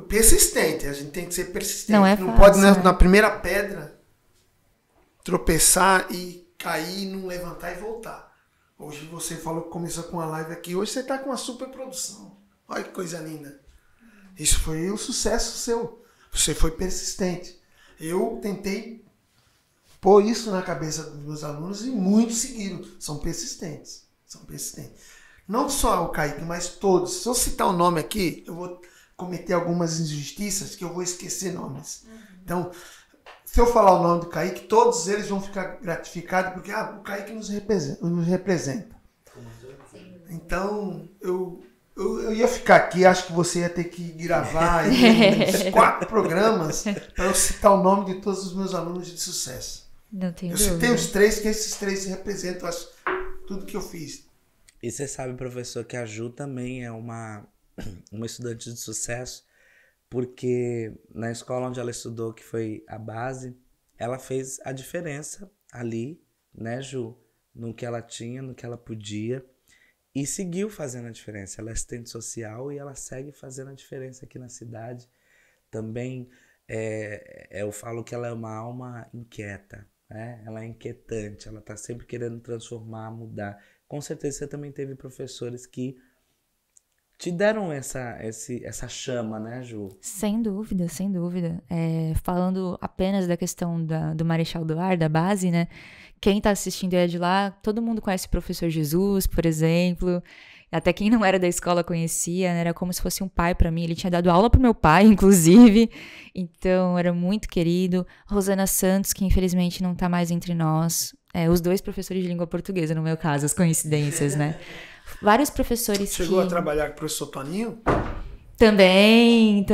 persistente, a gente tem que ser persistente. Não é não fácil, pode, né? na primeira pedra, tropeçar e cair, não levantar e voltar. Hoje você falou que começou com uma live aqui, hoje você está com uma super produção. Olha que coisa linda. Isso foi um sucesso seu. Você foi persistente. Eu tentei pôr isso na cabeça dos meus alunos e muitos seguiram. São persistentes. São persistentes. Não só o Kaique, mas todos. Se eu citar o nome aqui, eu vou cometer algumas injustiças que eu vou esquecer nomes. Então, se eu falar o nome do Kaique, todos eles vão ficar gratificados, porque o Kaique nos representa. Então, eu ia ficar aqui, acho que você ia ter que gravar uns 4 programas para eu citar o nome de todos os meus alunos de sucesso. Não tenho eu dúvida. citei os 3, que esses 3 representam tudo que eu fiz. E você sabe, professor, que a Ju também é uma estudante de sucesso, porque na escola onde ela estudou, que foi a base, ela fez a diferença ali, né, Ju? No que ela tinha, no que ela podia, e seguiu fazendo a diferença. Ela é assistente social e ela segue fazendo a diferença aqui na cidade. Também, eu falo que ela é uma alma inquieta, né? Ela é inquietante, ela está sempre querendo transformar, mudar. Com certeza você também teve professores que te deram essa chama, né, Ju? Sem dúvida, sem dúvida. Falando apenas da questão do Marechal Duarte, da base, né? Quem tá assistindo é de lá, todo mundo conhece o professor Jesus, por exemplo. Até quem não era da escola conhecia, né? Era como se fosse um pai para mim. Ele tinha dado aula pro meu pai, inclusive. Então, era muito querido. Rosana Santos, que infelizmente não tá mais entre nós. Os 2 professores de língua portuguesa, no meu caso, as coincidências, né? Vários professores Chegou a trabalhar com o professor Toninho? Também,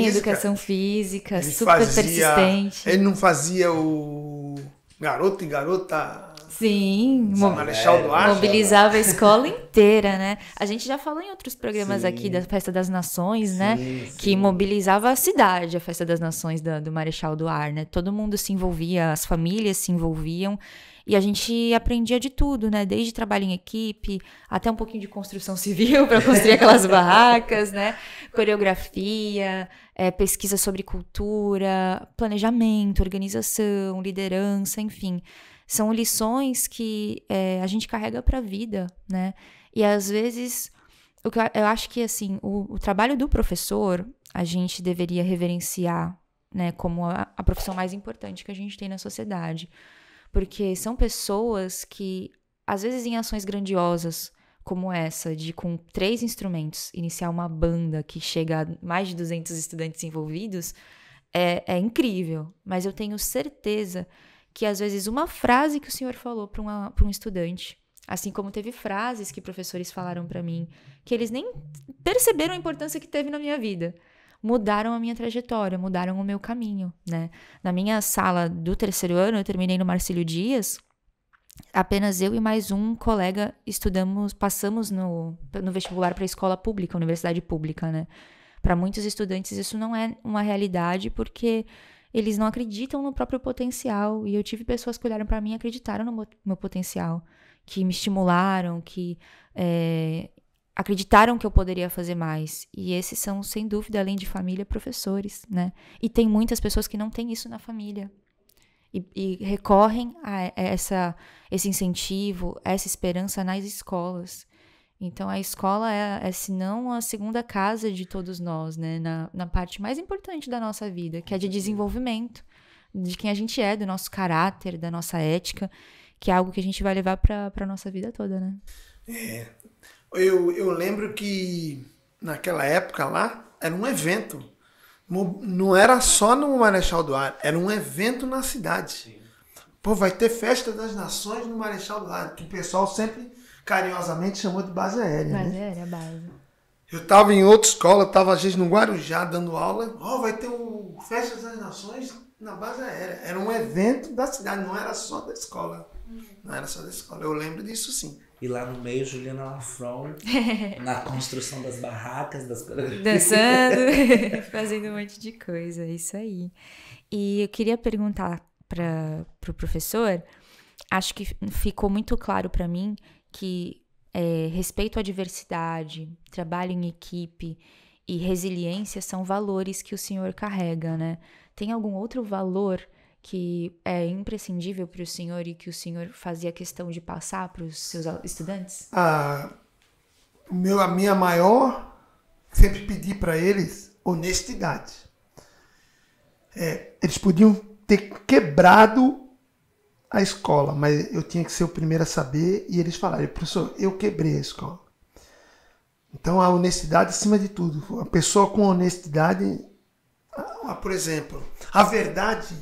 educação física, super persistente. Ele não fazia o garoto e garota Sim, Marechal Duarte. mobilizava a escola inteira, né? A gente já falou em outros programas aqui da Festa das Nações, né? Sim. Que mobilizava a cidade, a Festa das Nações do Marechal Duarte, né? Todo mundo se envolvia, as famílias se envolviam. E a gente aprendia de tudo, né? Desde trabalho em equipe, até um pouquinho de construção civil para construir aquelas barracas, né? Coreografia, pesquisa sobre cultura, planejamento, organização, liderança, enfim. São lições que a gente carrega para a vida, né? E às vezes, eu acho que assim, o trabalho do professor, a gente deveria reverenciar, né? Como a profissão mais importante que a gente tem na sociedade. Porque são pessoas que, às vezes em ações grandiosas, como essa, de com 3 instrumentos, iniciar uma banda que chega a mais de 200 estudantes envolvidos, é incrível. Mas eu tenho certeza que, às vezes, uma frase que o senhor falou para um estudante, assim como teve frases que professores falaram para mim, que eles nem perceberam a importância que teve na minha vida, mudaram a minha trajetória, mudaram o meu caminho, né? Na minha sala do 3º ano, eu terminei no Marcílio Dias, apenas eu e mais um colega passamos no vestibular para a escola pública, universidade pública, né? Para muitos estudantes isso não é uma realidade porque eles não acreditam no próprio potencial. E eu tive pessoas que olharam para mim e acreditaram no meu potencial, que me estimularam, que acreditaram que eu poderia fazer mais. E esses são, sem dúvida, além de família, professores, né? E tem muitas pessoas que não têm isso na família. E recorrem a esse incentivo, essa esperança nas escolas. Então, a escola se não a segunda casa de todos nós, né? Na parte mais importante da nossa vida, que é de desenvolvimento, de quem a gente é, do nosso caráter, da nossa ética, que é algo que a gente vai levar para a nossa vida toda, né? Eu lembro que naquela época lá era um evento. Não era só no Marechal Duarte, era um evento na cidade. Sim. Pô, vai ter Festa das Nações no Marechal Duarte, que o pessoal sempre carinhosamente chamou de base aérea. Base né? aérea, base. Eu estava em outra escola, estava às vezes no Guarujá dando aula. Vai ter o Festa das Nações na base aérea. Era um evento da cidade, não era só da escola. Não era só da escola, eu lembro disso sim. E lá no meio, Juliana Lafron, na construção das barracas, das coreografias. Dançando, fazendo um monte de coisa, isso aí. E eu queria perguntar para o professor, acho que ficou muito claro para mim que respeito à diversidade, trabalho em equipe e resiliência são valores que o senhor carrega, né? Tem algum outro valor que é imprescindível para o senhor e que o senhor fazia questão de passar para os seus estudantes? A minha maior, sempre pedi para eles honestidade. Eles podiam ter quebrado a escola, mas eu tinha que ser o primeiro a saber, e eles falaram: professor, eu quebrei a escola. Então a honestidade acima de tudo. A pessoa com honestidade, por exemplo, a verdade,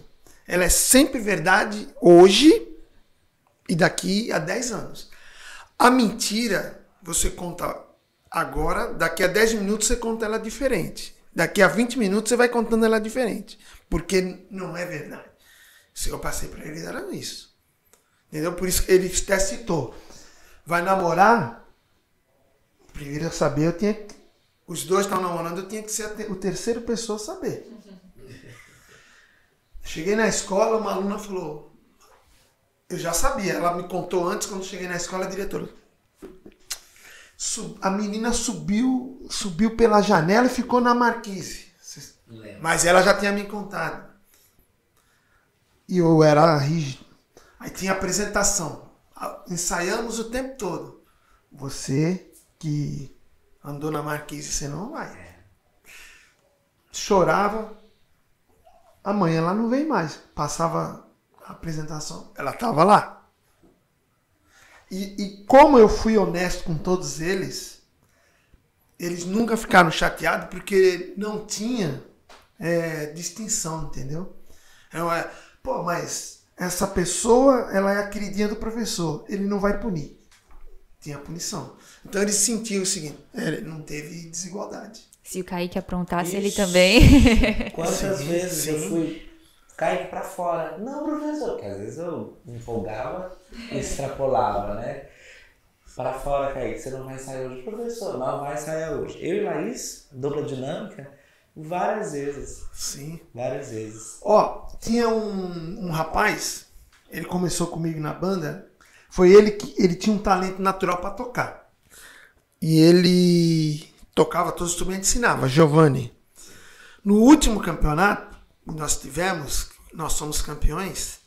ela é sempre verdade hoje e daqui a 10 anos. A mentira, você conta agora, daqui a 10 minutos você conta ela diferente. Daqui a 20 minutos você vai contando ela diferente. Porque não é verdade. Se eu passei para eles, era isso. Entendeu? Por isso que ele até citou. Vai namorar? Primeiro a saber, os dois estão namorando, eu tinha que ser o terceiro pessoa a saber. Cheguei na escola, uma aluna falou, eu já sabia, ela me contou antes, quando cheguei na escola, a diretora. A menina subiu pela janela e ficou na marquise. Mas ela já tinha me contado. E eu era rígido. Aí tinha apresentação. Ensaiamos o tempo todo. Você que andou na marquise, você não vai. Chorava. Amanhã ela não vem mais. Passava a apresentação, ela estava lá. E como eu fui honesto com todos eles, eles nunca ficaram chateados porque não tinha distinção, entendeu? Mas essa pessoa, ela é a queridinha do professor, ele não vai punir. Tinha punição. Então eles sentiam o seguinte, não teve desigualdade. Se o Kaique aprontasse, ele também. Quantas vezes eu Kaique pra fora. Não, professor, porque às vezes eu me empolgava e extrapolava, né? Para fora, Kaique, você não vai ensaiar hoje. Professor, não vai ensaiar hoje. Eu e Laís, dupla dinâmica, várias vezes. Sim. Várias vezes. Ó, tinha um rapaz, ele começou comigo na banda, foi ele que ele tinha um talento natural para tocar. E ele tocava todos os instrumentos e ensinava, Giovanni. No último campeonato que nós tivemos, nós somos campeões,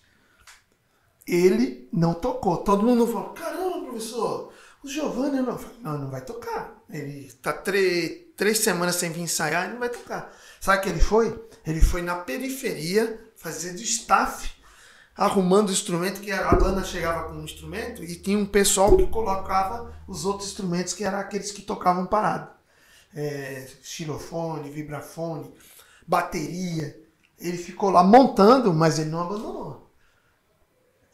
ele não tocou. Todo mundo falou, caramba, professor, o Giovanni não vai tocar. Ele está 3 semanas sem vir ensaiar e não vai tocar. Sabe o que ele foi? Ele foi na periferia fazer de staff, arrumando o instrumento, que a banda chegava com um instrumento e tinha um pessoal que colocava os outros instrumentos, que eram aqueles que tocavam parado. Xilofone, vibrafone, bateria. Ele ficou lá montando, mas ele não abandonou.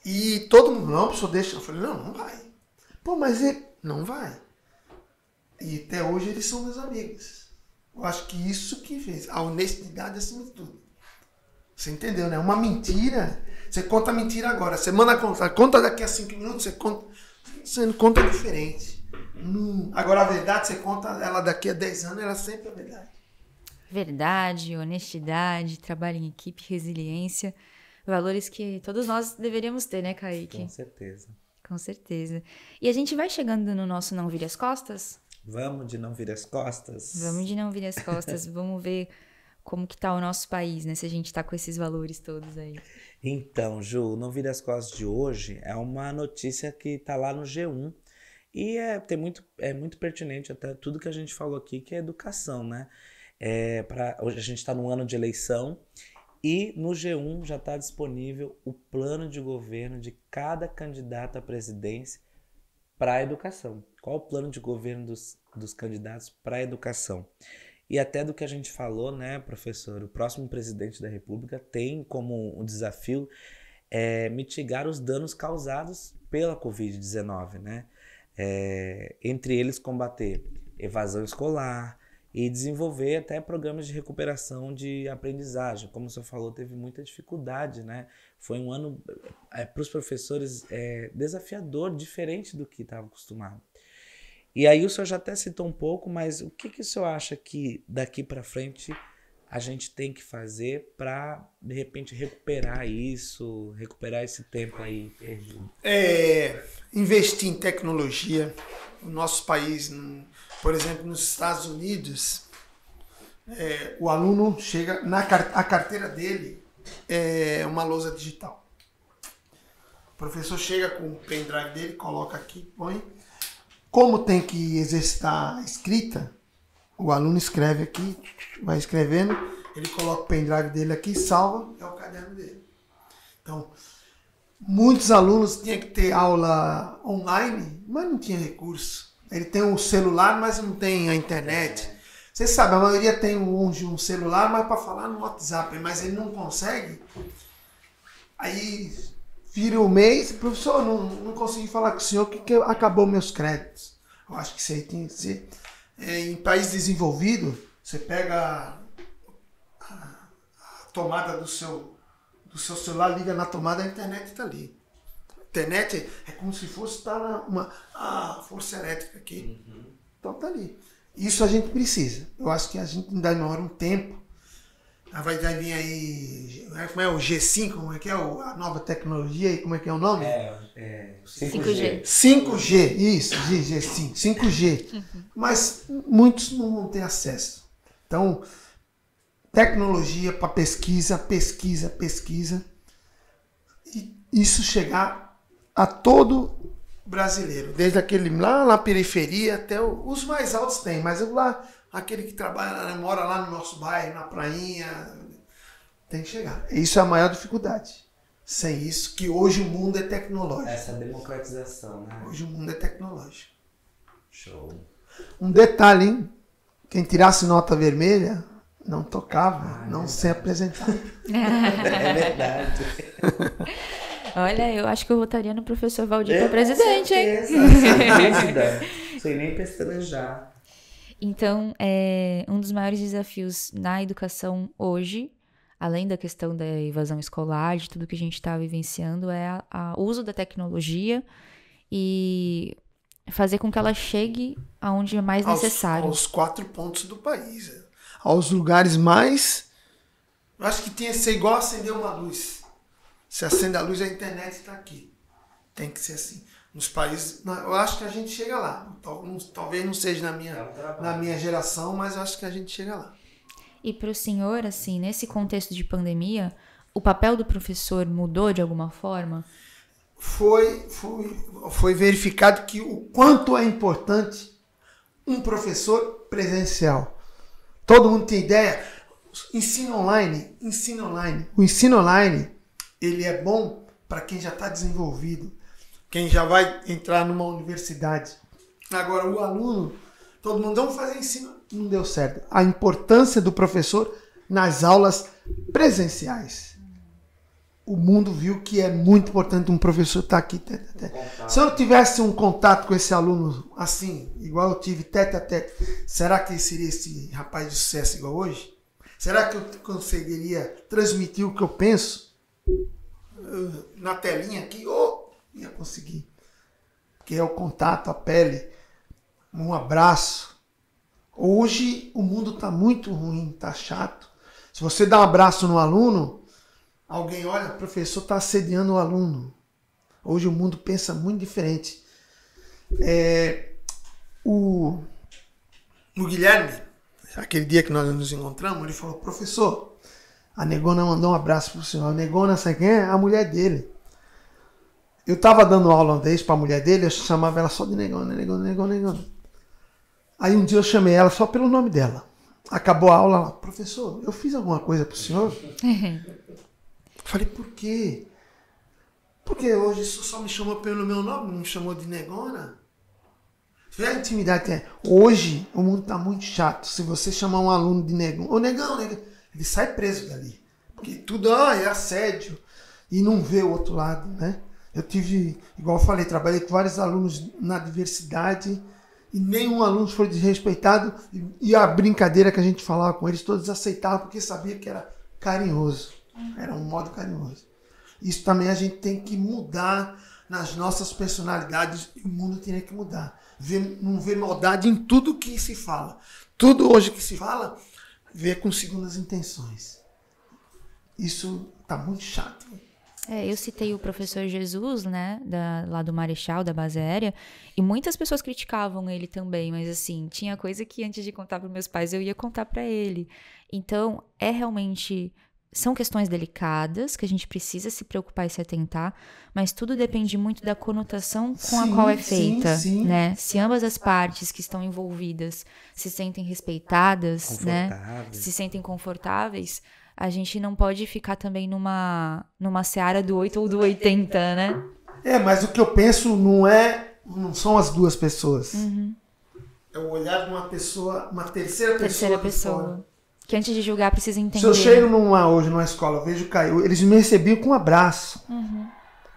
E todo mundo, não, professor, deixa. Eu falei, não vai. Pô, mas ele não vai. E até hoje eles são meus amigos. Eu acho que isso que fez. A honestidade acima de tudo. Você entendeu, né? Uma mentira. Você conta a mentira agora. Você manda conta daqui a 5 minutos, você conta diferente. Agora a verdade, você conta ela daqui a 10 anos, ela sempre é verdade. Verdade, honestidade, trabalho em equipe, resiliência. Valores que todos nós deveríamos ter, né, Kaique? Com certeza. Com certeza. E a gente vai chegando no nosso Não Vire as Costas? Vamos de não vir as costas? Vamos de não vir as costas. Vamos ver como que tá o nosso país, né? Se a gente tá com esses valores todos aí. Então, Ju, não vir as costas de hoje é uma notícia que tá lá no G1. E é muito pertinente até tudo que a gente falou aqui, que é educação, né? Hoje a gente está no ano de eleição. E no G1 já está disponível o plano de governo de cada candidato à presidência para a educação. Qual o plano de governo dos candidatos para a educação? E até do que a gente falou, né, professor? O próximo presidente da República tem como um desafio mitigar os danos causados pela Covid-19, né? Entre eles combater evasão escolar, e desenvolver até programas de recuperação de aprendizagem. Como o senhor falou, teve muita dificuldade, né? Foi um ano, para os professores, desafiador, diferente do que estava acostumado. E aí o senhor já até citou um pouco, mas o que o senhor acha que daqui para frente a gente tem que fazer para, de repente, recuperar esse tempo aí perdido? Investir em tecnologia. O nosso país, por exemplo, nos Estados Unidos, o aluno chega, a carteira dele é uma lousa digital. O professor chega com o pendrive dele, coloca aqui, põe. Como tem que exercitar a escrita, o aluno escreve aqui, vai escrevendo, ele coloca o pendrive dele aqui, salva, é o caderno dele. Então, muitos alunos tinham que ter aula online, mas não tinha recurso. Ele tem um celular, mas não tem a internet. Você sabe, a maioria tem um celular, mas para falar no WhatsApp, mas ele não consegue. Aí vira o mês, professor, não consegui falar com o senhor que acabou meus créditos. Eu acho que isso aí tem que ser. Em país desenvolvido, você pega a tomada do seu celular, liga na tomada, a internet está ali. A internet é como se fosse estar a força elétrica aqui. Então está ali. Isso a gente precisa. Eu acho que a gente ainda demora um tempo. Vai vir aí, como é o G5, como é que é a nova tecnologia e como é que é o nome? 5G. 5G, isso, G5, 5G. Mas muitos não vão ter acesso. Então, tecnologia para pesquisa. E isso chegar a todo brasileiro. Desde aquele lá na periferia até os mais altos tem, mas lá... Aquele que trabalha, mora lá no nosso bairro, na prainha, tem que chegar. Isso é a maior dificuldade. Sem isso, que hoje o mundo é tecnológico. Essa democratização, né? Hoje o mundo é tecnológico. Show. Um detalhe, hein? Quem tirasse nota vermelha, não tocava, não se apresentava. É verdade. Olha, eu acho que eu votaria no professor Valdir para presidente, hein? Sem dúvida. Sem nem pestanejar. Então, um dos maiores desafios na educação hoje, além da questão da evasão escolar, de tudo que a gente está vivenciando, é o uso da tecnologia e fazer com que ela chegue aonde é mais necessário. Aos 4 pontos do país. Aos lugares mais... Eu acho que tem que ser igual acender uma luz. Se acende a luz, a internet está aqui. Tem que ser assim. Nos países... Eu acho que a gente chega lá. Talvez não seja na minha geração, mas eu acho que a gente chega lá. E para o senhor, assim, nesse contexto de pandemia, o papel do professor mudou de alguma forma? Foi verificado que o quanto é importante um professor presencial. Todo mundo tem ideia? Ensino online. O ensino online, ele é bom para quem já está desenvolvido, quem já vai entrar numa universidade. Agora, o aluno, todo mundo, vamos fazer ensino, não deu certo. A importância do professor nas aulas presenciais. O mundo viu que é muito importante um professor estar aqui tete a tete. Se eu tivesse um contato com esse aluno assim, igual eu tive tete a tete, será que seria esse rapaz de sucesso igual hoje? Será que eu conseguiria transmitir o que eu penso na telinha aqui? Ia conseguir. Porque é o contato, a pele, um abraço. Hoje o mundo está muito ruim, está chato. Se você dá um abraço no aluno, alguém olha, o professor está assediando o aluno. Hoje o mundo pensa muito diferente. O Guilherme, aquele dia que nós nos encontramos, ele falou, professor, a Negona mandou um abraço para o senhor. A Negona, sabe quem é? A mulher dele. Eu estava dando aula uma vez para a mulher dele, eu chamava ela só de Negona. Aí um dia eu chamei ela só pelo nome dela. Acabou a aula, ela, professor, eu fiz alguma coisa para o senhor? Falei, por quê? Porque hoje só me chamou pelo meu nome, não me chamou de Negona. Vê a intimidade que é. Hoje o mundo está muito chato. Se você chamar um aluno de Negão, ô Negão, ele sai preso dali. Porque tudo é assédio. E não vê o outro lado, né? Eu tive, igual eu falei, trabalhei com vários alunos na diversidade e nenhum aluno foi desrespeitado. E a brincadeira que a gente falava com eles, todos aceitavam porque sabia que era carinhoso. Era um modo carinhoso. Isso também a gente tem que mudar nas nossas personalidades e o mundo tem que mudar. Não ver maldade em tudo que se fala. Tudo hoje que se fala, vê com segundas intenções. Isso tá muito chato. Eu citei o professor Jesus, né, lá do Marechal, da base aérea, e muitas pessoas criticavam ele também, mas assim, tinha coisa que antes de contar para meus pais eu ia contar para ele. Então, realmente... São questões delicadas que a gente precisa se preocupar e se atentar, mas tudo depende muito da conotação com a qual é feita, né? Se ambas as partes que estão envolvidas se sentem respeitadas, né? Se sentem confortáveis, a gente não pode ficar também numa seara do 8 ou do 80, né? Mas o que eu penso não são as duas pessoas. Uhum. É o olhar de uma pessoa, uma terceira pessoa. Que antes de julgar precisa entender. Se eu chego hoje numa escola, eu vejo o Caio, eles me recebiam com um abraço. Uhum.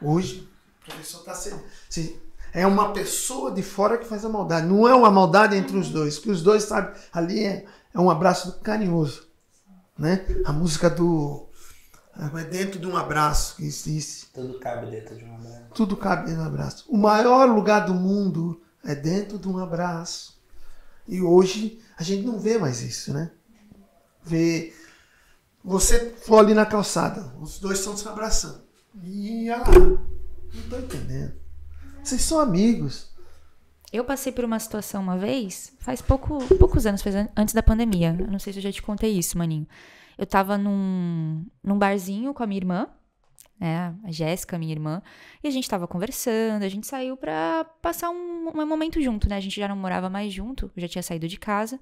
Hoje, o professor está sendo... É uma pessoa de fora que faz a maldade. Não é uma maldade entre os dois. Que os dois, sabe, ali é um abraço carinhoso. Né? A música é dentro de um abraço que existe. Tudo cabe dentro de um abraço. Tudo cabe dentro de um abraço. O maior lugar do mundo é dentro de um abraço. E hoje a gente não vê mais isso, né? Você for ali na calçada, os dois estão se abraçando. E olha lá, não tô entendendo. Vocês são amigos. Eu passei por uma situação uma vez, faz poucos anos, antes da pandemia. Eu não sei se eu já te contei isso, maninho. Eu tava num barzinho com a minha irmã, né, a Jéssica, minha irmã, e a gente tava conversando, a gente saiu pra passar um momento junto, né? A gente já não morava mais junto, eu já tinha saído de casa.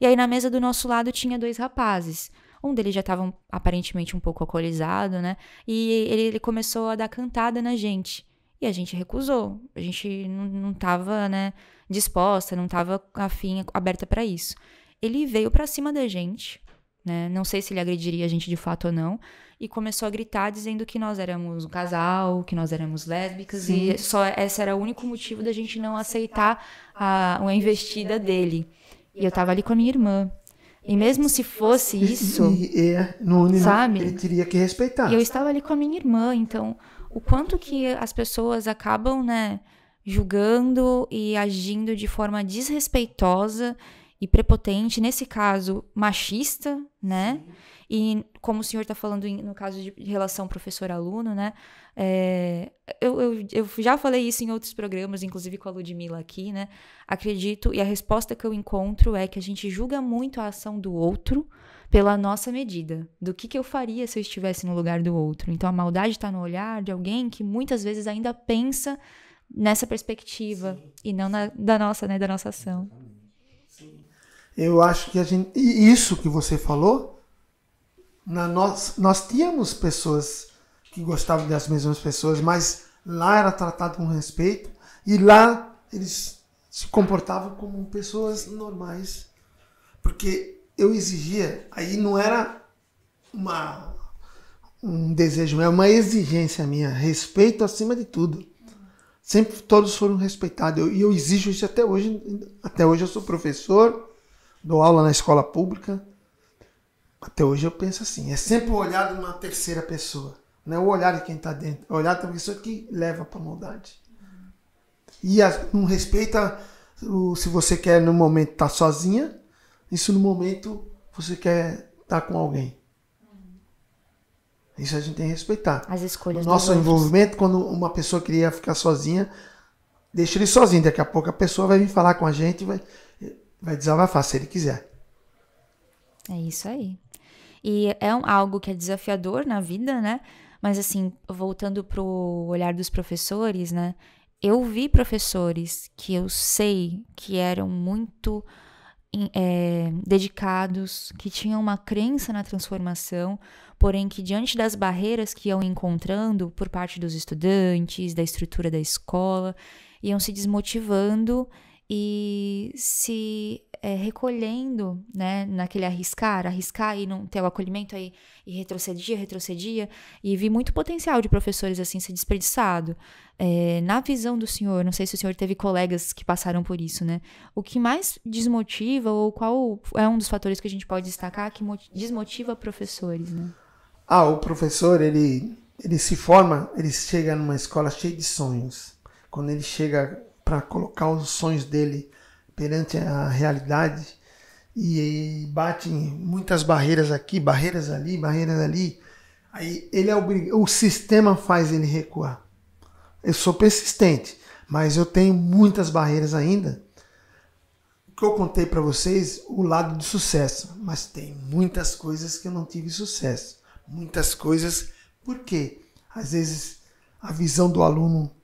E aí na mesa do nosso lado tinha 2 rapazes. Um deles já estava aparentemente um pouco alcoolizado, né? E ele começou a dar cantada na gente. E a gente recusou. A gente não estava, né, disposta, não estava afim, aberta para isso. Ele veio para cima da gente, né? Não sei se ele agrediria a gente de fato ou não. E começou a gritar dizendo que nós éramos um casal, que nós éramos lésbicas. Sim. E só esse era o único motivo da gente não aceitar a investida dele. E eu tava ali com a minha irmã. E mesmo se fosse isso, sabe? Ele teria que respeitar. E eu estava ali com a minha irmã, então o quanto que as pessoas acabam, né, julgando e agindo de forma desrespeitosa e prepotente, nesse caso, machista, né? Sim. E como o senhor está falando no caso de relação professor-aluno, né? Eu já falei isso em outros programas, inclusive com a Ludmilla aqui, né? Acredito, e a resposta que eu encontro é que a gente julga muito a ação do outro pela nossa medida. Do que eu faria se eu estivesse no lugar do outro. Então a maldade está no olhar de alguém que muitas vezes ainda pensa nessa perspectiva. Sim. E não da nossa ação. Sim. Eu acho que isso que você falou, nós tínhamos pessoas que gostavam das mesmas pessoas, mas lá era tratado com respeito e lá eles se comportavam como pessoas normais. Porque eu exigia, aí não era um desejo, é uma exigência minha, respeito acima de tudo. Sempre todos foram respeitados e eu exijo isso até hoje. Até hoje eu sou professor, dou aula na escola pública. Até hoje eu penso assim, é sempre o olhar de uma terceira pessoa, não é o olhar de quem está dentro, é o olhar da pessoa que leva para a maldade. E não respeita, se você quer no momento estar sozinha, isso no momento você quer estar com alguém. Isso a gente tem que respeitar. As escolhas do nosso envolvimento, quando uma pessoa queria ficar sozinha, deixa ele sozinho, daqui a pouco a pessoa vai vir falar com a gente e vai desabafar, se ele quiser. É isso aí. E é algo que é desafiador na vida, né? Mas assim, voltando pro olhar dos professores, né? Eu vi professores que eu sei que eram muito dedicados, que tinham uma crença na transformação, porém que diante das barreiras que iam encontrando por parte dos estudantes, da estrutura da escola, iam se desmotivando e se recolhendo, né, naquele arriscar e não ter o acolhimento, aí e retrocedia, e vi muito potencial de professores assim ser desperdiçado. Na visão do senhor, não sei se o senhor teve colegas que passaram por isso, né? O que mais desmotiva, ou qual é um dos fatores que a gente pode destacar que desmotiva professores, né? O professor, ele se forma, ele chega numa escola cheia de sonhos. Quando ele chega para colocar os sonhos dele perante a realidade e bate em muitas barreiras aqui, barreiras ali, aí ele o sistema faz ele recuar. Eu sou persistente, mas eu tenho muitas barreiras ainda. O que eu contei para vocês, o lado do sucesso, mas tem muitas coisas que eu não tive sucesso. Muitas coisas, por quê? Às vezes a visão do aluno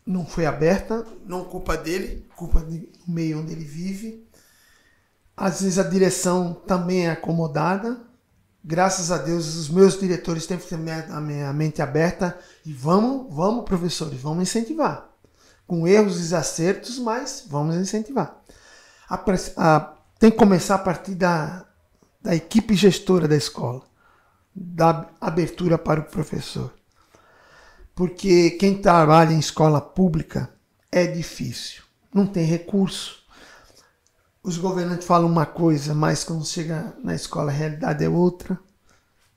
não foi aberta, não culpa dele, culpa do meio onde ele vive. Às vezes a direção também é acomodada. Graças a Deus, os meus diretores têm que ter a minha mente aberta e vamos, professores, vamos incentivar. Com erros e acertos, mas vamos incentivar. Tem que começar a partir da equipe gestora da escola, da abertura para o professor. Porque quem trabalha em escola pública é difícil, não tem recurso. Os governantes falam uma coisa, mas quando chega na escola a realidade é outra.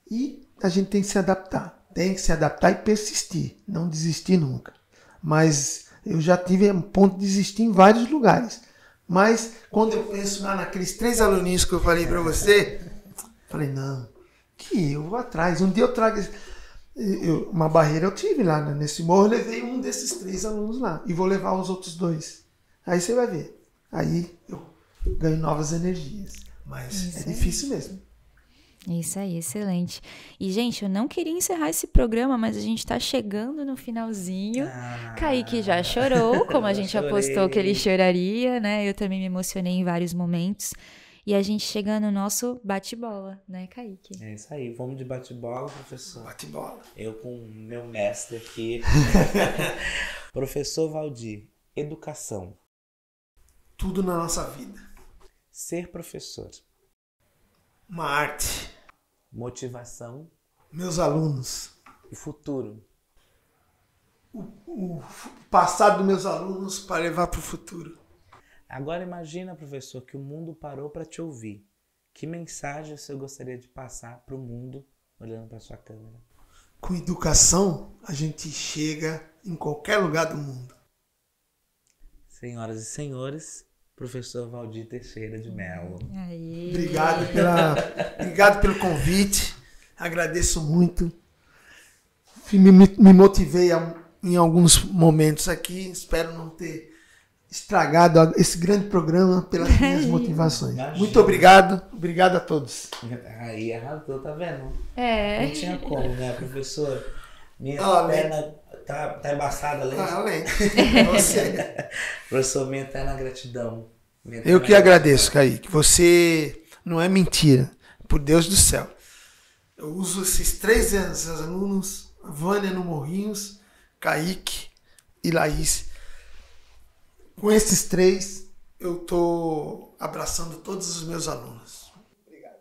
E a gente tem que se adaptar e persistir, não desistir nunca. Mas eu já tive um ponto de desistir em vários lugares. Mas quando eu penso naqueles 3 aluninhos que eu falei para você, falei, não, que eu vou atrás. Um dia eu trago... uma barreira eu tive lá, né? Nesse morro eu levei um desses 3 alunos lá e vou levar os outros 2. Aí você vai ver. Aí eu ganho novas energias. Mas isso é difícil mesmo. Isso aí, excelente. E, gente, eu não queria encerrar esse programa, mas a gente tá chegando no finalzinho. Kaique já chorou, como a gente apostou que ele choraria, né? Eu também me emocionei em vários momentos. E a gente chega no nosso bate-bola, né, Kaique? É isso aí, vamos de bate-bola, professor. Bate-bola. Eu com o meu mestre aqui. Professor Valdir, educação. Tudo na nossa vida. Ser professor. Uma arte. Motivação. Meus alunos. E futuro. O passado dos meus alunos para levar para o futuro. Agora imagina, professor, que o mundo parou para te ouvir. Que mensagem você gostaria de passar para o mundo olhando para sua câmera? Com educação, a gente chega em qualquer lugar do mundo. Senhoras e senhores, professor Valdir Teixeira de Mello. Aê. Obrigado pelo convite. Agradeço muito. Me motivei em alguns momentos aqui. Espero não ter estragado esse grande programa pelas minhas motivações. Imagina. Muito obrigado. Obrigado a todos. Aí arrasou, tá vendo? É. Não tinha como, né, professor? Minha Ah, perna tá embaçada, além. Além. Você. Professor, minha eterna gratidão. Eu que agradeço, Kaique. Você não é mentira. Por Deus do céu. Eu uso esses 3 alunos, Vânia no Morrinhos, Kaique e Laís. Com esses 3, eu estou abraçando todos os meus alunos. Obrigado.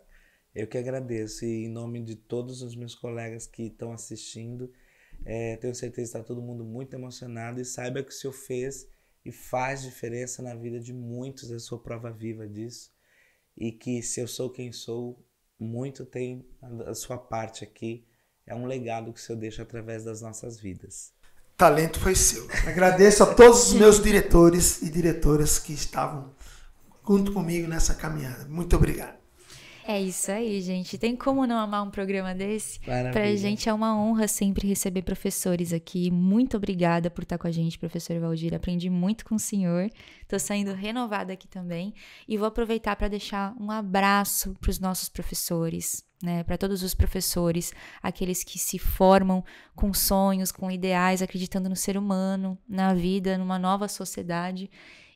Eu que agradeço. E em nome de todos os meus colegas que estão assistindo, tenho certeza que está todo mundo muito emocionado. E saiba que o senhor fez e faz diferença na vida de muitos. Eu sou prova viva disso. E que se eu sou quem sou, muito tem a sua parte aqui. É um legado que o senhor deixa através das nossas vidas. Talento foi seu. Agradeço a todos os meus diretores e diretoras que estavam junto comigo nessa caminhada. Muito obrigado. É isso aí, gente. Tem como não amar um programa desse? Maravilha. Pra gente é uma honra sempre receber professores aqui. Muito obrigada por estar com a gente, professor Valdir. Aprendi muito com o senhor. Tô saindo renovada aqui também. E vou aproveitar para deixar um abraço para os nossos professores, né? Para todos os professores, aqueles que se formam com sonhos, com ideais, acreditando no ser humano, na vida, numa nova sociedade.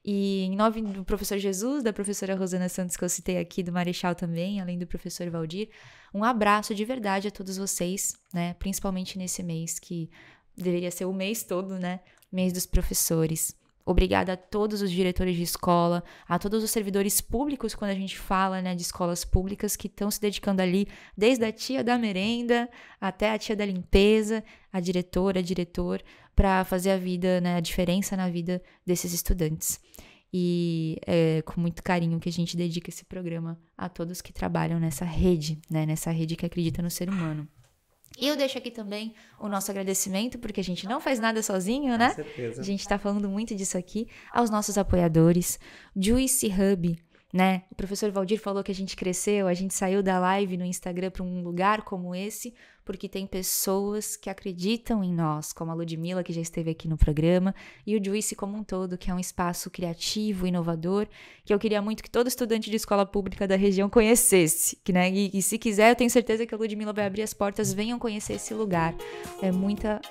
E em nome do professor Jesus, da professora Rosana Santos, que eu citei aqui, do Marechal também, além do professor Valdir, um abraço de verdade a todos vocês, né? Principalmente nesse mês, que deveria ser o mês todo, né? Mês dos professores. Obrigada a todos os diretores de escola, a todos os servidores públicos, quando a gente fala, né, de escolas públicas, que estão se dedicando ali, desde a tia da merenda até a tia da limpeza, a diretora, diretor, para fazer a vida, né, a diferença na vida desses estudantes. E é com muito carinho que a gente dedica esse programa a todos que trabalham nessa rede, né, nessa rede que acredita no ser humano. E eu deixo aqui também o nosso agradecimento, porque a gente não faz nada sozinho, né? Com certeza. A gente tá falando muito disso aqui, aos nossos apoiadores, Juicy Hub, né? O professor Valdir falou que a gente cresceu, a gente saiu da live no Instagram para um lugar como esse, porque tem pessoas que acreditam em nós, como a Ludmilla, que já esteve aqui no programa, e o Juicy como um todo, que é um espaço criativo, inovador, que eu queria muito que todo estudante de escola pública da região conhecesse, né? E se quiser, eu tenho certeza que a Ludmilla vai abrir as portas, venham conhecer esse lugar. É muita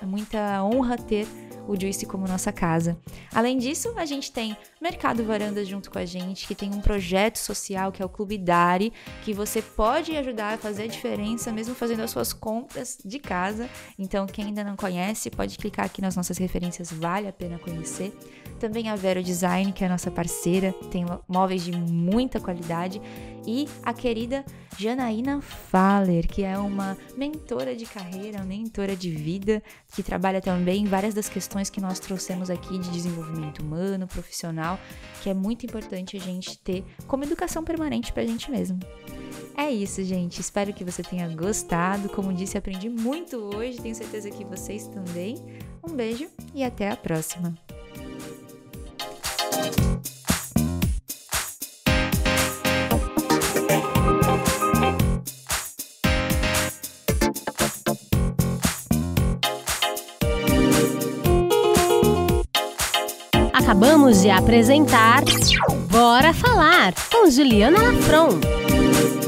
honra ter o Juicy como nossa casa. Além disso, a gente tem Mercado Varandas junto com a gente, que tem um projeto social que é o Clube Dari, que você pode ajudar a fazer a diferença, mesmo fazendo as suas compras de casa. Então, quem ainda não conhece, pode clicar aqui nas nossas referências, vale a pena conhecer. Também a Vero Design, que é a nossa parceira, tem móveis de muita qualidade. E a querida Janaína Faller, que é uma mentora de carreira, mentora de vida, que trabalha também em várias das questões que nós trouxemos aqui de desenvolvimento humano, profissional, que é muito importante a gente ter como educação permanente pra gente mesmo. É isso, gente. Espero que você tenha gostado. Como disse, aprendi muito hoje. Tenho certeza que vocês também. Um beijo e até a próxima. Acabamos de apresentar Bora Falar, com Juliana Lafron.